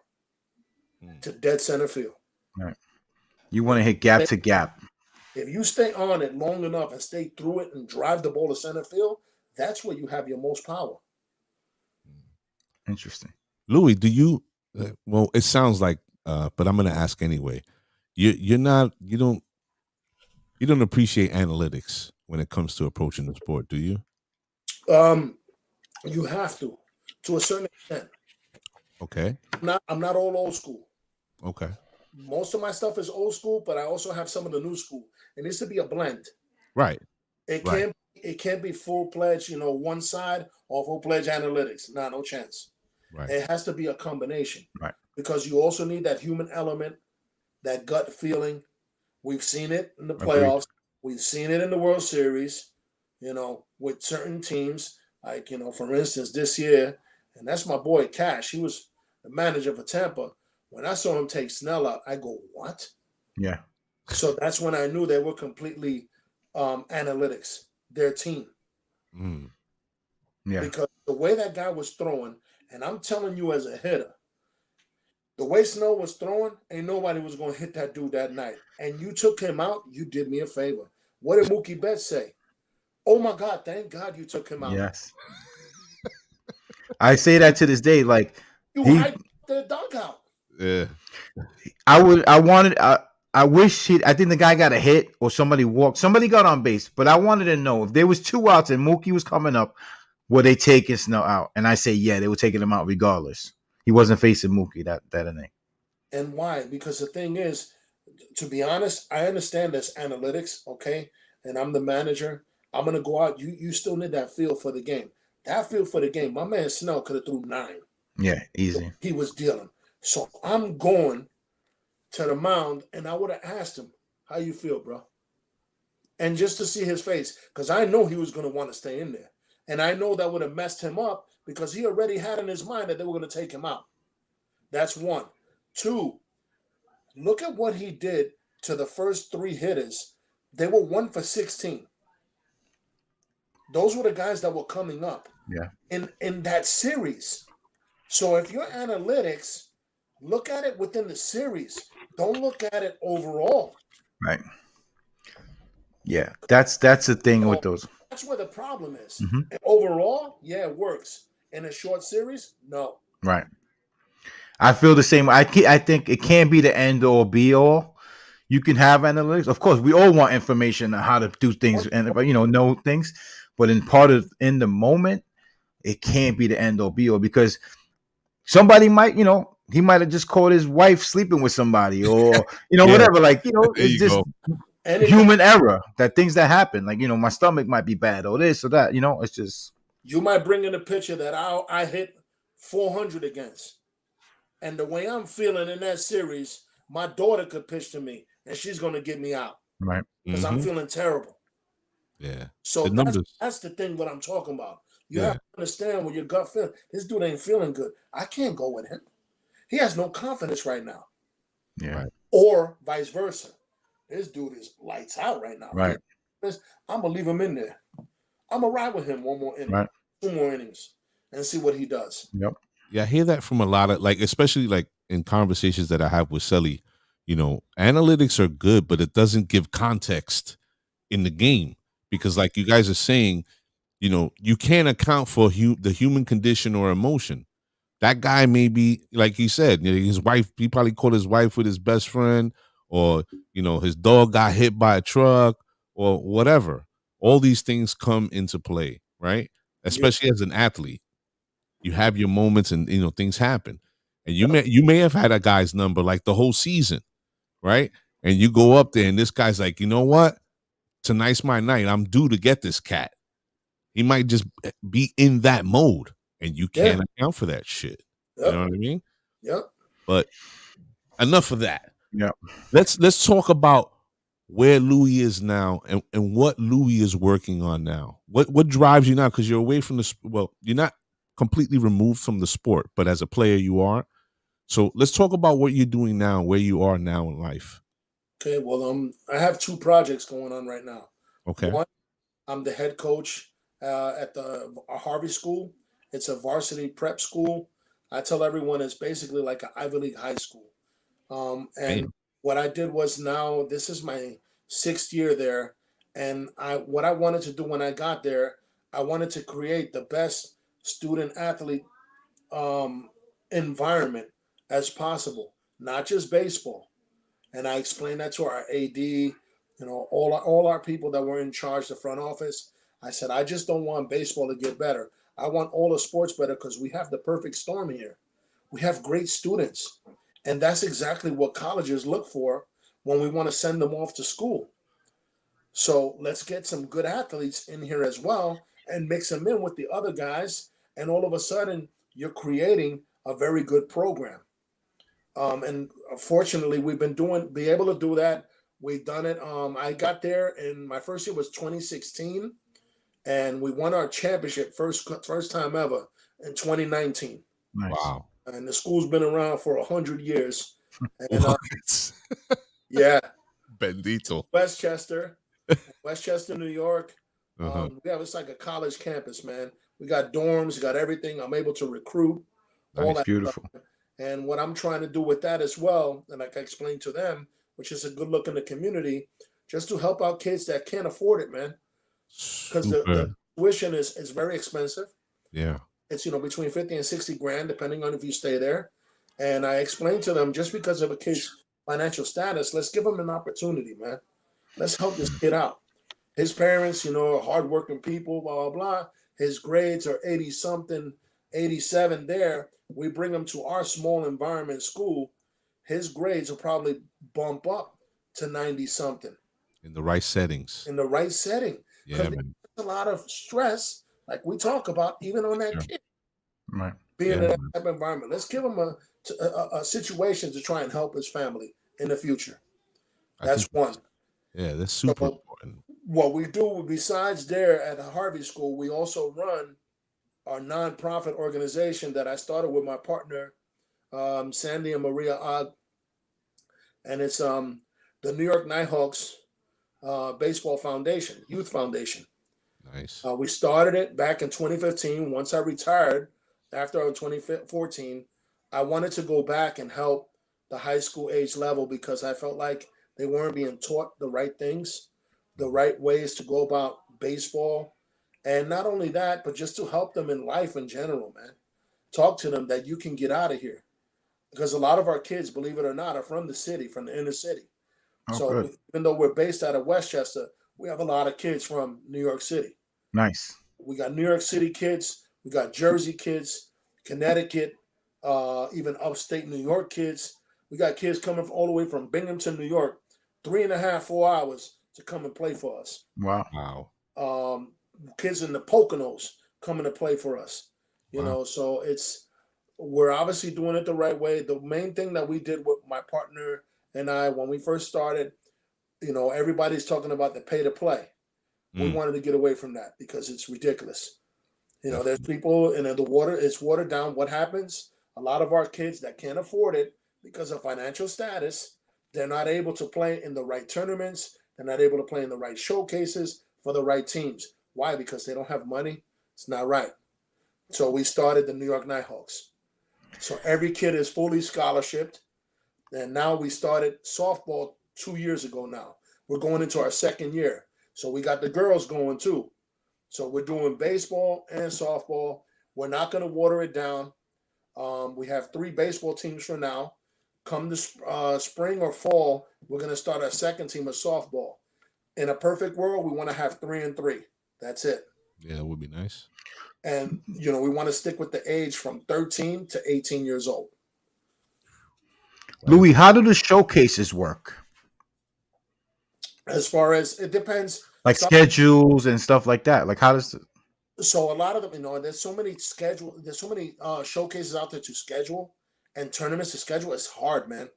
To dead center field. Right. You want to hit gap to gap. If you stay on it long enough and stay through it and drive the ball to center field, that's where you have your most power. Interesting. Louis, do you? Well, it sounds like, but I'm going to ask anyway. You don't appreciate analytics when it comes to approaching the sport, do you? You have to a certain extent. Okay. I'm not all old school. Okay. Most of my stuff is old school, but I also have some of the new school. It needs to be a blend. Right. It can't be full-fledged, you know, one side or full-fledged analytics. No chance. Right. It has to be a combination. Right. Because you also need that human element, that gut feeling. We've seen it in the playoffs. We've seen it in the World Series, you know, with certain teams. Like, you know, for instance, this year, and that's my boy Cash. He was the manager for Tampa. When I saw him take Snell out, I go, what? Yeah. So that's when I knew they were completely analytics, their team. Yeah. Because the way that guy was throwing, and I'm telling you as a hitter, the way Snell was throwing, ain't nobody was going to hit that dude that night. And you took him out, you did me a favor. What did Mookie Betts say? Oh, my God, thank God you took him out. Yes. I say that to this day. Like, you hyped the dugout. Yeah. I wish I think the guy got a hit or somebody walked. Somebody got on base, but I wanted to know if there was 2 outs and Mookie was coming up, were they taking Snell out? And I say, yeah, they were taking him out regardless. He wasn't facing Mookie that inning. And why? Because the thing is, to be honest, I understand this analytics, okay? And I'm the manager. I'm going to go out. You still need that feel for the game. That feel for the game. My man Snell could have threw 9. Yeah, easy. He was dealing. So I'm going to the mound, and I would have asked him, how you feel, bro? And just to see his face, because I know he was going to want to stay in there. And I know that would have messed him up because he already had in his mind that they were going to take him out. That's 1. 2, look at what he did to the first 3 hitters. They were 1 for 16. Those were the guys that were coming up in that series. So if your analytics, look at it within the series. Don't look at it overall. Right. Yeah, that's the thing with those. That's where the problem is. Mm-hmm. Overall, yeah, it works. In a short series, no. Right. I feel the same. I think it can't be the end all be all. You can have analytics. Of course, we all want information on how to do things and know things. But in the moment, it can't be the end all be all because somebody might, he might have just caught his wife sleeping with somebody or, whatever. Like, it's just human error, that things that happen. Like, my stomach might be bad or this or that, it's just. You might bring in a picture that I hit 400 against. And the way I'm feeling in that series, my daughter could pitch to me and she's going to get me out. Right. Because I'm feeling terrible. Yeah. So that's the thing what I'm talking about. You have to understand when your gut feels, this dude ain't feeling good. I can't go with him. He has no confidence right now. Yeah. Or vice versa. This dude is lights out right now. Right. I'm going to leave him in there. I'm going to ride with him 1 more inning, 2 more innings, and see what he does. Yep. Yeah, I hear that from a lot of, especially in conversations that I have with Sully, analytics are good, but it doesn't give context in the game because like you guys are saying, you can't account for the human condition or emotion. That guy may be, like he said, his wife, he probably caught his wife with his best friend or, his dog got hit by a truck or whatever. All these things come into play, right? Especially as an athlete. You have your moments and things happen. And you may have had a guy's number like the whole season, right? And you go up there and this guy's like, you know what? Tonight's my night. I'm due to get this cat. He might just be in that mode and you can't account for that shit. Yep. You know what I mean? Yep. But enough of that. Yep. Let's talk about where Louis is now and what Louis is working on now. What drives you now? Because you're away from you're not completely removed from the sport, but as a player you are. So let's talk about what you're doing now, where you are now in life. Okay, well, I have 2 projects going on right now. Okay. One, I'm the head coach at the Harvey School. It's a varsity prep school. I tell everyone it's basically like an Ivy League high school. And what I did was, now this is my 6th year there, and what I wanted to do when I got there, I wanted to create the best student athlete environment as possible, not just baseball. And I explained that to our AD, all our people that were in charge, the front office. I said, I just don't want baseball to get better. I want all the sports better because we have the perfect storm here. We have great students. And that's exactly what colleges look for when we want to send them off to school. So let's get some good athletes in here as well and mix them in with the other guys. And all of a sudden, you're creating a very good program. And fortunately, we've been be able to do that. We've done it. I got there, and my first year was 2016, and we won our championship first time ever in 2019. Nice. Wow. And the school's been around for 100 years. And yeah, Bendito. Westchester, New York. It's like a college campus, man. We got dorms, we got everything. I'm able to recruit. All that beautiful. Stuff. And what I'm trying to do with that as well, and like I explained to them, which is a good look in the community, just to help out kids that can't afford it, man. Because the tuition is very expensive. Yeah. It's, between 50 and 60 grand, depending on if you stay there. And I explained to them, just because of a kid's financial status, let's give him an opportunity, man. Let's help this kid out. His parents, are hardworking people, blah, blah, blah. His grades are 80-something, 87 there. We bring him to our small environment school. His grades will probably bump up to 90-something. In the right settings. In the right setting. Yeah, man. There's a lot of stress, like we talk about, even on that kid. Right. Being in that type of environment. Let's give him a situation to try and help his family in the future. That's one. Yeah, that's super important. What we do, besides there at Harvey School, we also run our nonprofit organization that I started with my partner, Sandy and Maria Ogg. And it's the New York Nighthawks Baseball Foundation, Youth Foundation. Nice. We started it back in 2015. Once I retired, after 2014, I wanted to go back and help the high school age level because I felt like they weren't being taught the right things, the right ways to go about baseball. And not only that, but just to help them in life in general, man. Talk to them that you can get out of here. Because a lot of our kids, believe it or not, are from the city, from the inner city. So even though we're based out of Westchester, we have a lot of kids from New York City. Nice. We got New York City kids. We got Jersey kids, Connecticut, even upstate New York kids. We got kids coming all the way from Binghamton, New York, 3.5, 4 hours to come and play for us. Wow. Kids in the Poconos coming to play for us. So we're obviously doing it the right way. The main thing that we did with my partner and I, when we first started, everybody's talking about the pay to play. We wanted to get away from that because it's ridiculous. There's people and the water, it's watered down. What happens? A lot of our kids that can't afford it because of financial status, they're not able to play in the right tournaments. They're not able to play in the right showcases for the right teams. Why? Because they don't have money. It's not right. So we started the New York Nighthawks. So every kid is fully scholarshiped. And now we started softball 2 years ago now. We're going into our 2nd year. So we got the girls going too. So we're doing baseball and softball. We're not going to water it down. We have 3 baseball teams for now. Come the spring or fall, we're going to start our 2nd team of softball. In a perfect world, we want to have 3-3. That's it. Yeah, it would be nice. And we want to stick with the age from 13 to 18 years old. Louis, how do the showcases work? As far as it depends, like schedules and stuff like that. Like how does so a lot of them, there's so many showcases out there to schedule and tournaments to schedule. It's hard, man.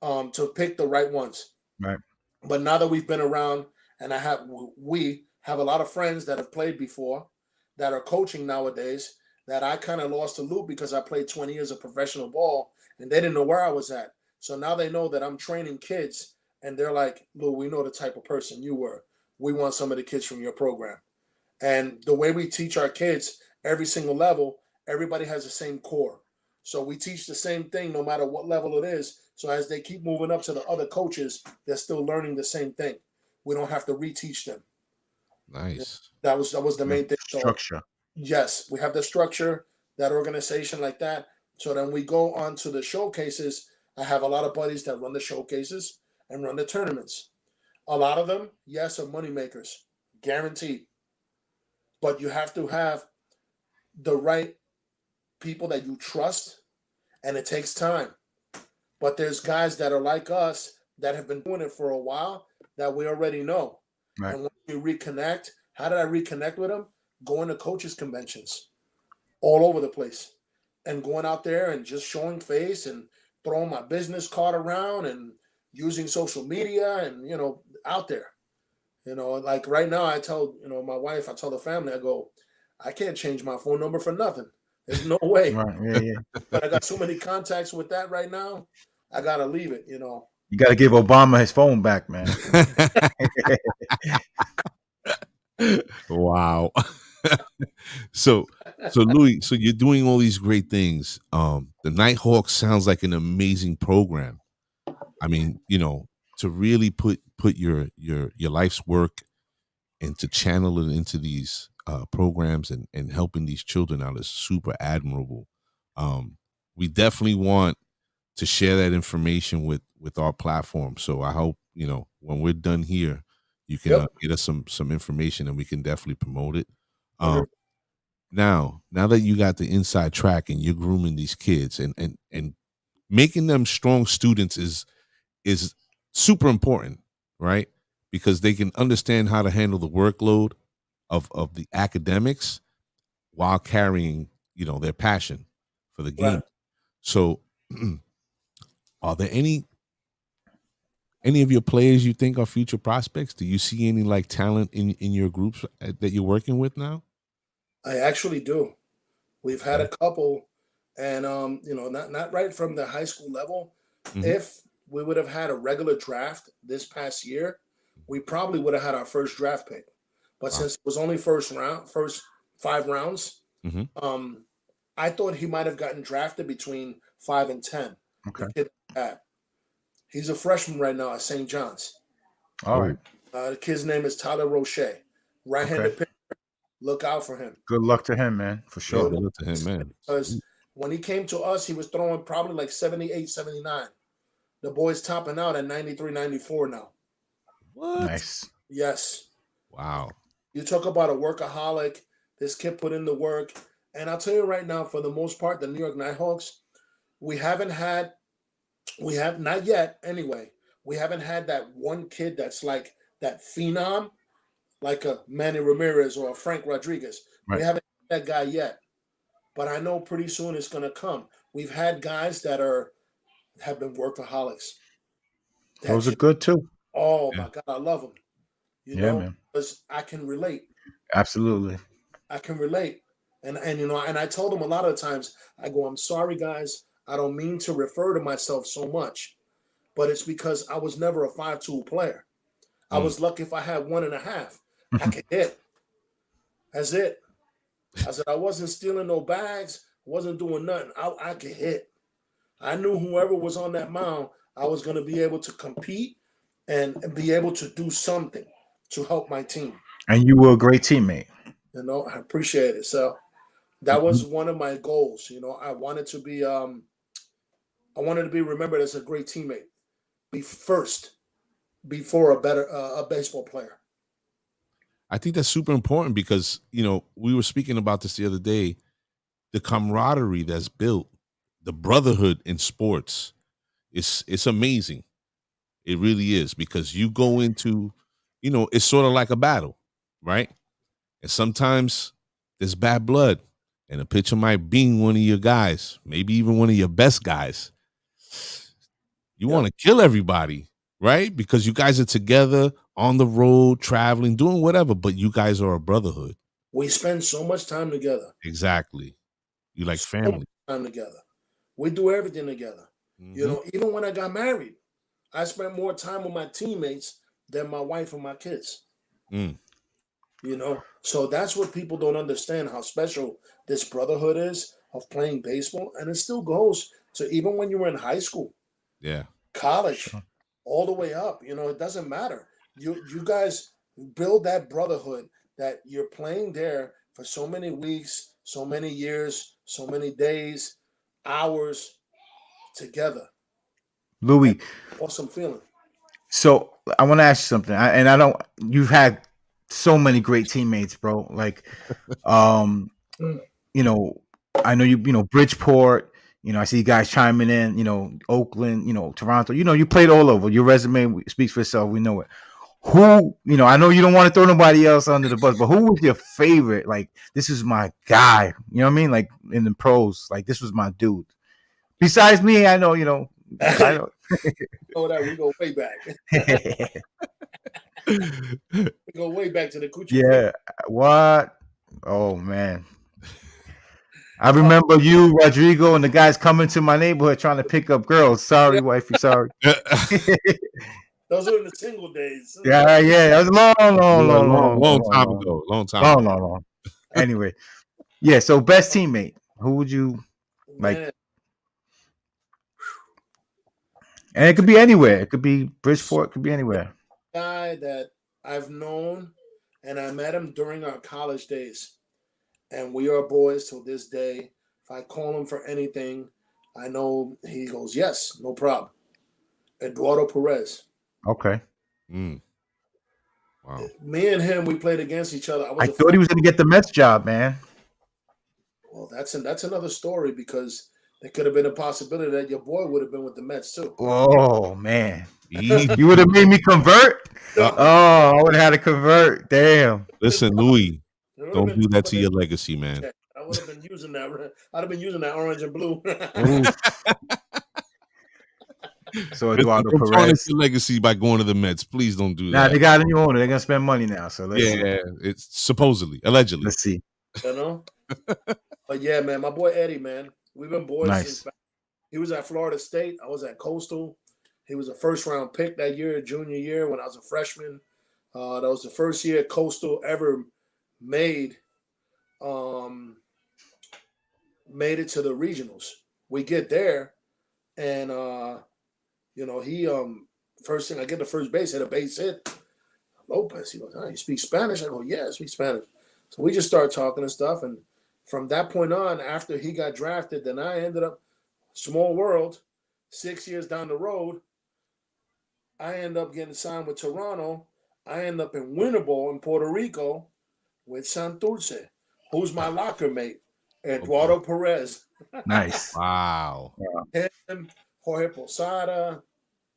To pick the right ones. Right. But now that we've been around, and we have a lot of friends that have played before, that are coaching nowadays, that I kind of lost the loop because I played 20 years of professional ball and they didn't know where I was at. So now they know that I'm training kids and they're like, Lou, we know the type of person you were. We want some of the kids from your program. And the way we teach our kids, every single level, everybody has the same core. So we teach the same thing no matter what level it is. So as they keep moving up to the other coaches, they're still learning the same thing. We don't have to reteach them. Nice. That was the main thing. Structure. So, yes, we have the structure, that organization like that. So then we go on to the showcases. I have a lot of buddies that run the showcases and run the tournaments. A lot of them, yes, are money makers, guaranteed. But you have to have the right people that you trust, and it takes time. But there's guys that are like us that have been doing it for a while that we already know. Right. And when you reconnect, how did I reconnect with them? Going to coaches conventions all over the place and going out there and just showing face and throwing my business card around and using social media and, out there. Like right now I tell, my wife, I tell the family, I go, I can't change my phone number for nothing. There's no way. Right. Yeah. But I got so many contacts with that right now. I got to leave it, You got to give Obama his phone back, man. Wow. So Louis, so you're doing all these great things. The Nighthawks sounds like an amazing program. I mean, to really put your life's work and to channel it into these programs and helping these children out is super admirable. We definitely want to share that information with our platform. So I hope, when we're done here, you can get us some information and we can definitely promote it. Now that you got the inside track and you're grooming these kids and making them strong students is super important, right? Because they can understand how to handle the workload of the academics while carrying, their passion for the game. Right. So are there any of your players you think are future prospects? Do you see any like talent in your groups that you're working with now? I actually do. We've had a couple, and not right from the high school level. Mm-hmm. If we would have had a regular draft this past year, we probably would have had our first draft pick. But since it was only first 5 rounds, mm-hmm. I thought he might have gotten drafted between 5 and 10. Okay. He's a freshman right now at St. John's. All right. The kid's name is Tyler Roche. Right-handed pitcher. Look out for him. Good luck to him, man, for sure. Good luck to him, man. Because when he came to us, he was throwing probably like 78, 79. The boy's topping out at 93, 94 now. What? Nice. Yes. Wow. You talk about a workaholic. This kid put in the work. And I'll tell you right now, for the most part, the New York Nighthawks, we have not yet anyway. We haven't had that one kid that's like that phenom, like a Manny Ramirez or a Frank Rodriguez. Right. We haven't had that guy yet. But I know pretty soon it's going to come. We've had guys that have been workaholics. Those are good too. Oh, my God, I love them. Man. Because I can relate. Absolutely. I can relate. And I told them a lot of the times, I go, I'm sorry, guys. I don't mean to refer to myself so much, but it's because I was never a 5-tool player. I was lucky if I had 1.5. I could hit. That's it. I said I wasn't stealing no bags, wasn't doing nothing. I could hit. I knew whoever was on that mound, I was going to be able to compete and be able to do something to help my team. And you were a great teammate. I appreciate it. So that was one of my goals. I wanted to be remembered as a great teammate. Be first. before a baseball player. I think that's super important because, we were speaking about this the other day, the camaraderie that's built, the brotherhood in sports, it's amazing. It really is, because you go into, it's sort of like a battle, right? And sometimes there's bad blood, and a pitcher might being one of your guys, maybe even one of your best guys. You want to kill everybody, right? Because you guys are together on the road, traveling, doing whatever, but you guys are a brotherhood. We spend so much time together. Exactly. You like family. Time together. We do everything together. Mm-hmm. Even when I got married, I spent more time with my teammates than my wife and my kids. Mm. So that's what people don't understand, how special this brotherhood is of playing baseball. And it still goes to even when you were in high school, college, all the way up. It doesn't matter. You guys build that brotherhood that you're playing there for so many weeks, so many years, so many days, hours together. Louis, awesome feeling. So I want to ask you something, you've had so many great teammates, bro. Like, I know you Bridgeport. I see you guys chiming in. Oakland, Toronto. You played all over. Your resume speaks for itself. We know it. Who, I know you don't want to throw nobody else under the bus, but who was your favorite? Like, this is my guy. You know what I mean? Like in the pros, like this was my dude. Besides me, I know. I know. That we go way back. We go way back to the Coochie. Yeah. What? Oh man. I remember you, Rodrigo, and the guys coming to my neighborhood trying to pick up girls. Sorry, wifey. Sorry. Those were the single days. Yeah. That was long time ago. Long. Anyway, yeah. So, best teammate. Who would you like? Man. And it could be anywhere. It could be Bridgeport. It could be anywhere. Guy that I've known, and I met him during our college days, and we are boys till this day. If I call him for anything, I know he goes, yes, no problem. Eduardo Perez. Okay. Wow. Me and him, we played against each other. I thought he was going to get the Mets job, man. Well, that's another story, because there could have been a possibility that your boy would have been with the Mets too. Oh man, you would have made me convert. I would have had to convert. Damn. Listen, Louis, don't do that to your legacy, man. I would have been using that. I'd have been using that orange and blue. So Eduardo Perez, your legacy by going to the Mets. Please don't do that. Nah, they got a new owner. They're gonna spend money now. So let's see. It's supposedly, allegedly. Let's see. But yeah, man, my boy Eddie, man, we've been boys nice. since. He was at Florida State. I was at Coastal. He was a first-round pick that year, junior year, when I was a freshman. That was the first year Coastal ever made it to the regionals. We get there, and he first thing I get to first base, hit a base hit. Lopez, he goes, you speak Spanish? I go, yeah, I speak Spanish. So we just started talking and stuff, and from that point on, after he got drafted, then I ended up, small world, 6 years down the road, I end up getting signed with Toronto. I end up in Winterboro in Puerto Rico with Santurce, who's my locker mate, Eduardo Perez. Nice. Wow. Him, Jorge Posada,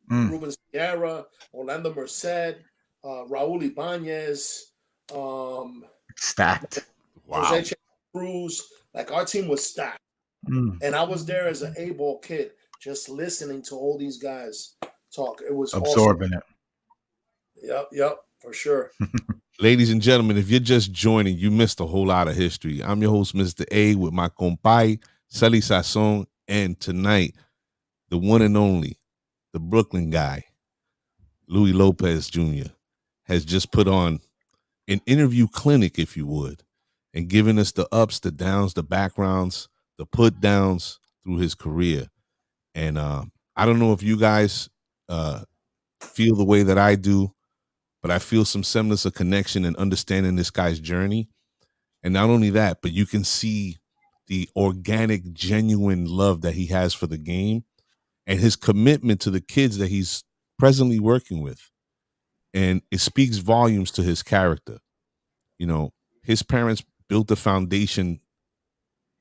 Ruben Sierra, Orlando Merced, Raul Ibanez, stacked. Wow. Jose Cruz. Like, our team was stacked. And I was there as an A-ball kid, just listening to all these guys talk. It was absorbing awesome. Yep, for sure. Ladies and gentlemen, if you're just joining, you missed a whole lot of history. I'm your host, Mr. A, with my compay, Celi Sazon, and tonight, the one and only, the Brooklyn guy, Louis Lopez Jr., has just put on an interview clinic, if you would, and given us the ups, the downs, the backgrounds, the put downs through his career. And I don't know if you guys feel the way that I do, but I feel some semblance of connection and understanding this guy's journey. And not only that, but you can see the organic, genuine love that he has for the game and his commitment to the kids that he's presently working with. And it speaks volumes to his character. You know, his parents built the foundation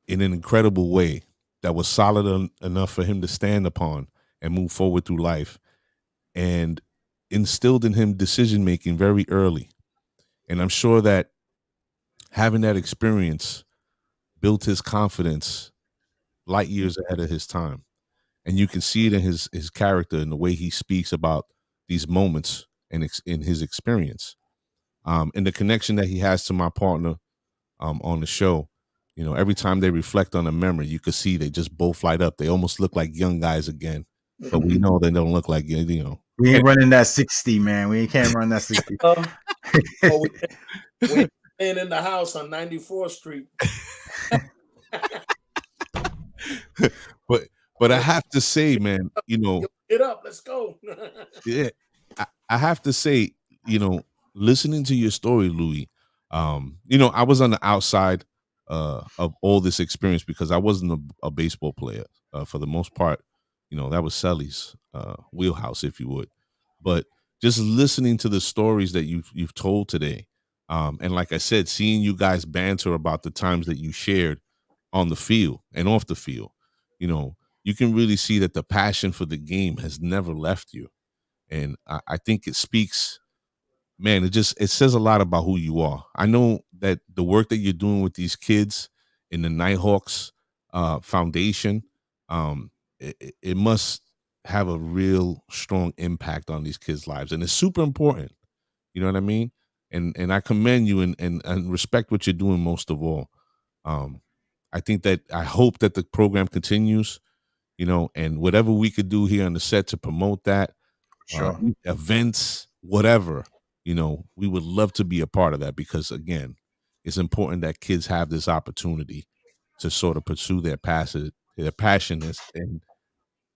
in an incredible way that was solid enough for him to stand upon and move forward through life, and instilled in him decision making very early. And I'm sure that having that experience built his confidence light years ahead of his time. And you can see it in his character and the way he speaks about these moments and in his experience, and the connection that he has to my partner on the show. You know, every time they reflect on a memory, you could see they just both light up. They almost look like young guys again, but we know they don't look like, you know. We ain't running that 60, man. We can't run that 60. We staying in the house on 94th Street. But I have to say, man, you know, get up, let's go. yeah, I have to say, you know, listening to your story, Louis, you know, I was on the outside of all this experience because I wasn't a baseball player for the most part. You know, that was Sully's wheelhouse, if you would. But just listening to the stories that you've told today, and like I said, seeing you guys banter about the times that you shared on the field and off the field, you know, you can really see that the passion for the game has never left you. And I think it speaks, man, it says a lot about who you are. I know that the work that you're doing with these kids in the Nighthawks Foundation, it must have a real strong impact on these kids' lives. And it's super important. You know what I mean? And I commend you and respect what you're doing most of all. I hope that the program continues, you know, and whatever we could do here on the set to promote that, Sure. events, whatever, you know, we would love to be a part of that because, again, it's important that kids have this opportunity to sort of pursue their passion and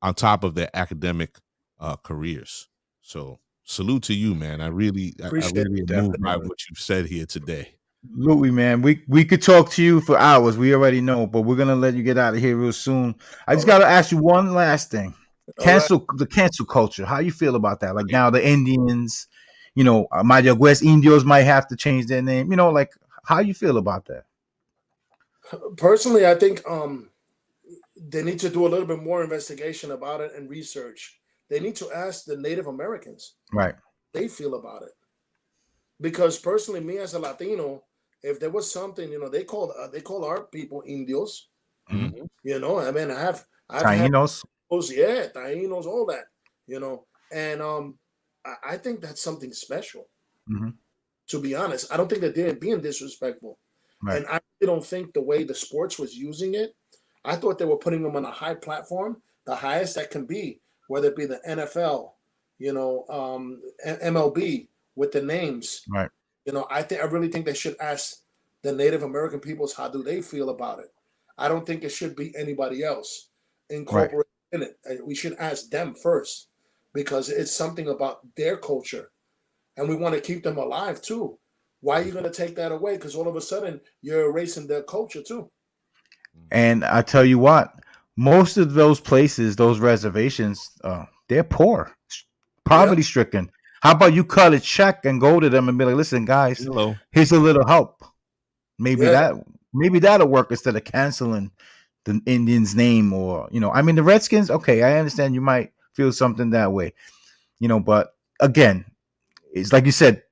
on top of their academic careers. So salute to you, man. I really am moved by what you've said here today. Louis, man, we could talk to you for hours. We already know, but we're gonna let you get out of here real soon. I just gotta ask you one last thing. The cancel culture. How you feel about that? Like now the Indians, you know, Mayagüez Indios might have to change their name. You know, like how you feel about that? Personally, I think they need to do a little bit more investigation about it and research. They need to ask the Native Americans, right? They feel about it. Because personally, me as a Latino, if there was something, you know, they call our people Indios. Mm-hmm. You know, I mean, I've Tainos. Yeah, Tainos, all that. You know, and I think that's something special. Mm-hmm. To be honest, I don't think that they're being disrespectful, right. And I really don't think the way the sports was using it. I thought they were putting them on a high platform, the highest that can be, whether it be the NFL, you know, MLB with the names. Right. You know, I really think they should ask the Native American peoples how do they feel about it. I don't think it should be anybody else incorporated in it. We should ask them first because it's something about their culture, and we want to keep them alive too. Why are you going to take that away? Because all of a sudden you're erasing their culture too. And I tell you what, most of those places, those reservations, they're poor, poverty stricken. How about you cut a check and go to them and be like, listen, guys, here's a little help. Maybe that'll work instead of canceling the Indians' name, or, you know, I mean, the Redskins. Okay, I understand you might feel something that way, you know, but again, it's like you said,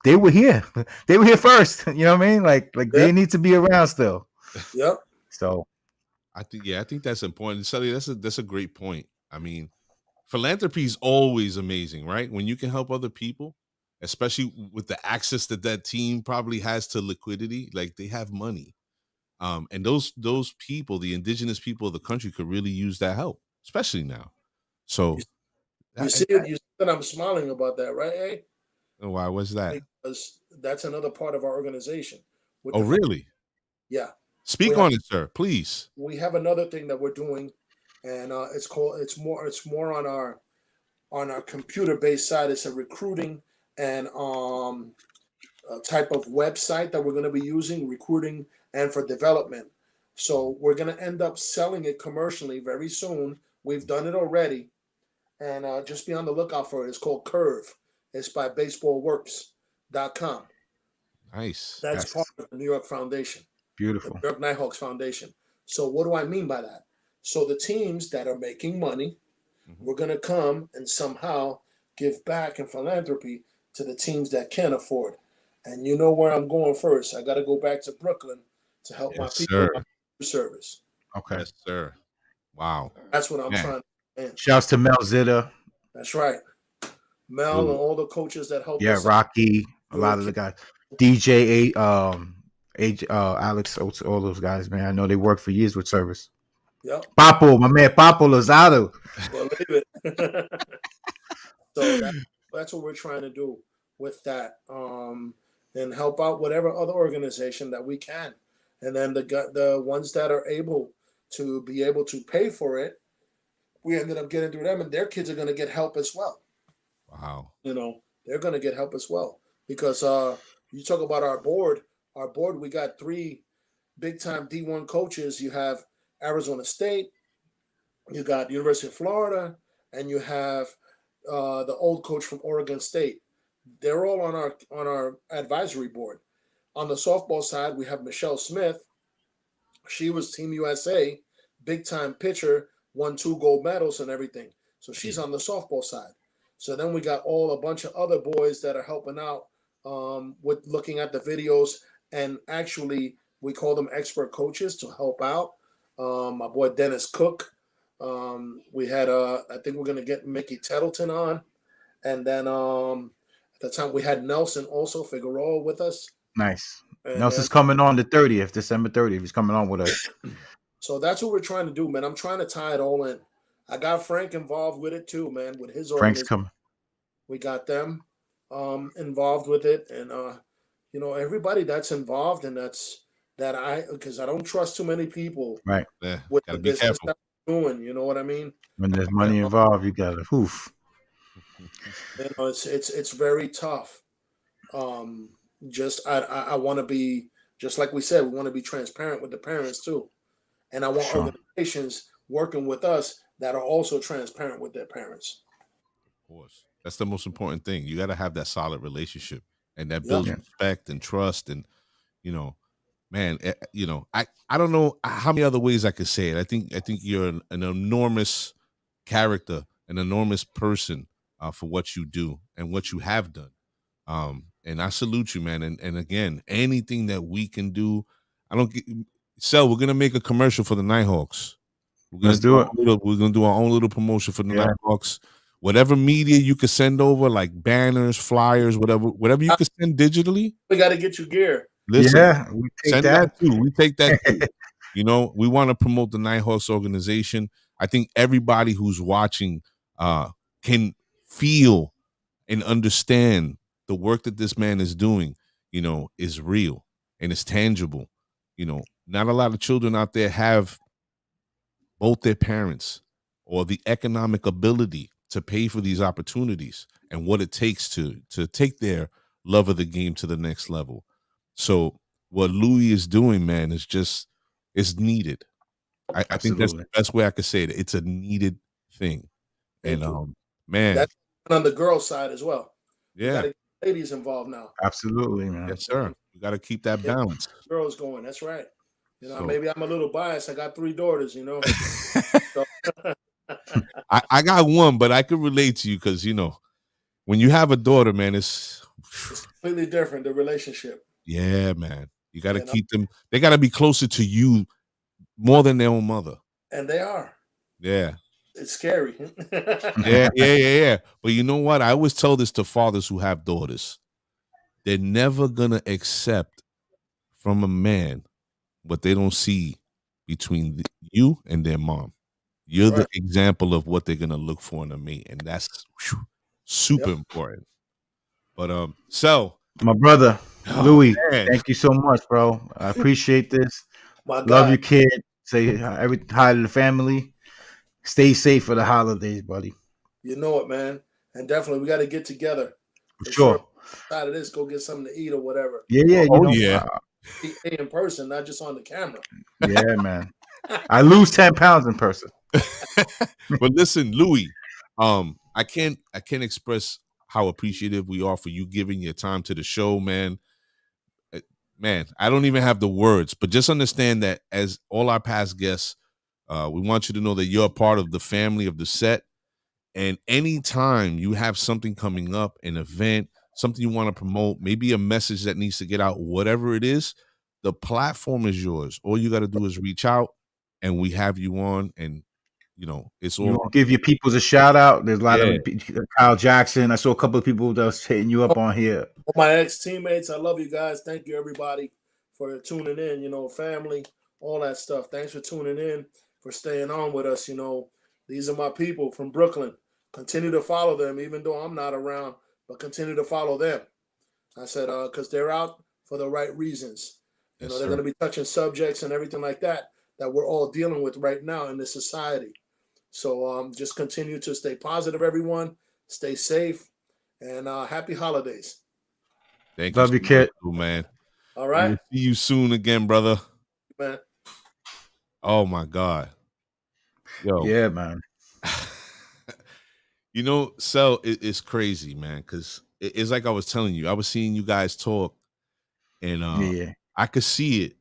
they were here. They were here first. You know what I mean? Like they need to be around still. Yep. So I think that's important. Sully, that's a great point. I mean, philanthropy is always amazing, right? When you can help other people, especially with the access that team probably has to liquidity, like they have money. And those people, the indigenous people of the country, could really use that help, especially now. So you see that I'm smiling about that, right? Hey? Why was that? Because that's another part of our organization. Oh, really? Yeah. Speak on it, sir, please. We have another thing that we're doing, and it's more on our computer-based side. It's a recruiting and type of website that we're going to be using, recruiting and for development. So we're going to end up selling it commercially very soon. We've done it already, and just be on the lookout for it. It's called Curve. It's by baseballworks.com. Nice. That's part of the New York Foundation. Beautiful. The New York Nighthawks Foundation. So what do I mean by that? So the teams that are making money, we're going to come and somehow give back in philanthropy to the teams that can afford. And you know where I'm going first. I got to go back to Brooklyn to help my people service. Okay. Yes, sir. Wow. That's what I'm trying to do. Shouts to Mel Zitta. That's right. Mel and all the coaches that helped us. Yeah, Rocky, a lot of the guys. DJ, Alex Oates, all those guys, man. I know they worked for years with service. Yep. Papo, my man, Papo Lozado. Believe it. So that's what we're trying to do with that, and help out whatever other organization that we can. And then the ones that are able to pay for it, we ended up getting through them, and their kids are going to get help as well. Wow. They're going to get help as well, because you talk about our board, we got 3 big-time D1 coaches. You have Arizona State, you got University of Florida, and you have the old coach from Oregon State. They're all on our advisory board. On the softball side, we have Michelle Smith. She was Team USA, big-time pitcher, won 2 gold medals and everything. So she's on the softball side. So then we got a bunch of other boys that are helping out with looking at the videos, and actually we call them expert coaches to help out. My boy Dennis Cook. We had I think we're gonna get Mickey Tettleton on, and then at the time we had Nelson also Figueroa with us. Nice. And Nelson's coming on the 30th, December 30th. He's coming on with us. So that's what we're trying to do, man. I'm trying to tie it all in. I got Frank involved with it too, man. With his Frank's coming. We got them involved with it, and everybody that's involved, and because I don't trust too many people. Right. Yeah. With the business that we're doing, you know what I mean? When there's money involved, you gotta poof. It's very tough. I want to be, just like we said, we want to be transparent with the parents too, and I want organizations working with us that are also transparent with their parents. Of course, that's the most important thing. You got to have that solid relationship, and that builds respect and trust. And man, I don't know how many other ways I could say it. I think you're an enormous character, an enormous person for what you do and what you have done. And I salute you, man. And again, anything that we can do, we're gonna make a commercial for the Nighthawks. Let's do it. We're gonna do our own little promotion for the Nighthawks. Whatever media you could send over, like banners, flyers, whatever you could send digitally. We got to get you gear. Listen, we take that too. We take that too. We want to promote the Nighthawks organization. I think everybody who's watching can feel and understand the work that this man is doing, is real and it's tangible. Not a lot of children out there have both their parents or the economic ability to pay for these opportunities and what it takes to take their love of the game to the next level. So what Louis is doing, man, is needed. I think that's the best way I could say it. It's a needed thing. And man, that's on the girls' side as well. Yeah, you gotta get ladies involved now. Absolutely, man. Yes, sir. You got to keep that balance. Girls going. That's right. Maybe I'm a little biased. I got 3 daughters. So. I got one, but I could relate to you because when you have a daughter, man, it's completely different, the relationship. Yeah, man. You got to keep them. They got to be closer to you more than their own mother. And they are. Yeah. It's scary. Yeah. But you know what? I always tell this to fathers who have daughters. They're never going to accept from a man what they don't see between you and their mom. You're the example of what they're going to look for in a mate. And that's super important. But, so. My brother, Louis, thank you so much, bro. I appreciate this. Love you, kid. Say hi to the family. Stay safe for the holidays, buddy. You know it, man. And definitely, we got to get together. For sure. Out of this, go get something to eat or whatever. Yeah. In person, not just on the camera. Yeah, man. I lose 10 pounds in person. But listen, Louis, I can't express how appreciative we are for you giving your time to the show, man. Man, I don't even have the words, but just understand that as all our past guests, we want you to know that you're a part of the family of the set. And anytime you have something coming up, an event, something you want to promote, maybe a message that needs to get out, whatever it is, the platform is yours. All you got to do is reach out and we have you on. And, it's all. You want to give your peoples a shout out? There's a lot Yeah. of Kyle Jackson. I saw a couple of people that's hitting you up on here. My ex-teammates, I love you guys. Thank you, everybody, for tuning in, family, all that stuff. Thanks for tuning in, for staying on with us. These are my people from Brooklyn. Continue to follow them, even though I'm not around, but continue to follow them. I said, because they're out for the right reasons. Yes, they're going to be touching subjects and everything like that we're all dealing with right now in this society. So just continue to stay positive, everyone. Stay safe, and happy holidays. Thank you. Love you, kid. Man. All right. We'll see you soon again, brother. Man. Oh, my God. Yo. Yeah, man. Cell, it's crazy, man, because it's like I was telling you. I was seeing you guys talk, and I could see it.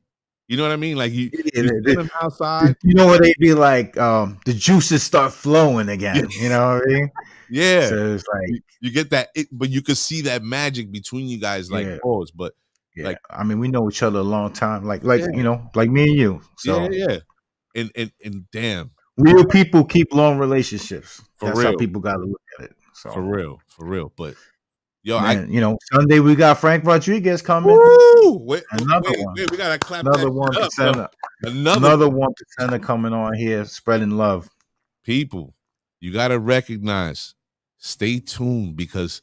You know what I mean? Like you them outside. You know what they be like? The juices start flowing again. You know what I mean? Yeah. So it's like you get that, but you could see that magic between you guys, like pause. But like, I mean, we know each other a long time, like me and you. So yeah. And damn, real people keep long relationships. That's real. how people got to look at it. So for real. But yo, man, Sunday we got Frank Rodriguez coming. Wait, we gotta clap. Another 1%. Another 1% coming on here, spreading love. People, you gotta recognize. Stay tuned because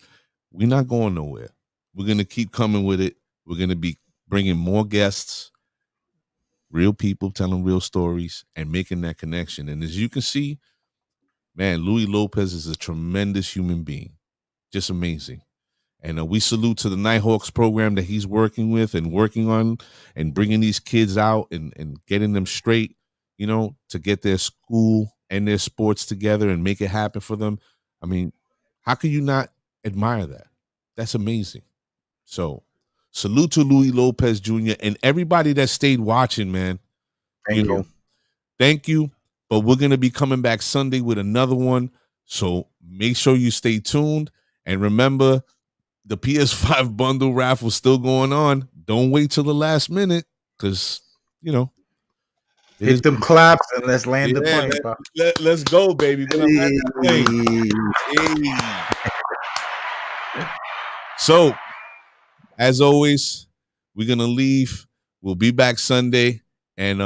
we're not going nowhere. We're gonna keep coming with it. We're gonna be bringing more guests, real people telling real stories and making that connection. And as you can see, man, Louis Lopez is a tremendous human being, just amazing. And we salute to the Nighthawks program that he's working with and working on and bringing these kids out and getting them straight, to get their school and their sports together and make it happen for them. I mean, how can you not admire that? That's amazing. So salute to Louis Lopez Jr. and everybody that stayed watching, man. Thank you. Thank you. But we're going to be coming back Sunday with another one. So make sure you stay tuned. And remember, the PS5 bundle raffle is still going on. Don't wait till the last minute because, hit them claps and let's land the plane. Let's go, baby. So, as always, we're going to leave. We'll be back Sunday. And,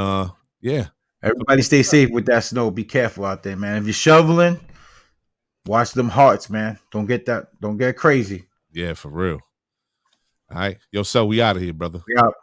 everybody stay safe with that snow. Be careful out there, man. If you're shoveling, watch them hearts, man. Don't get crazy. Yeah, for real. All right. Yo, so we out of here, brother. We out.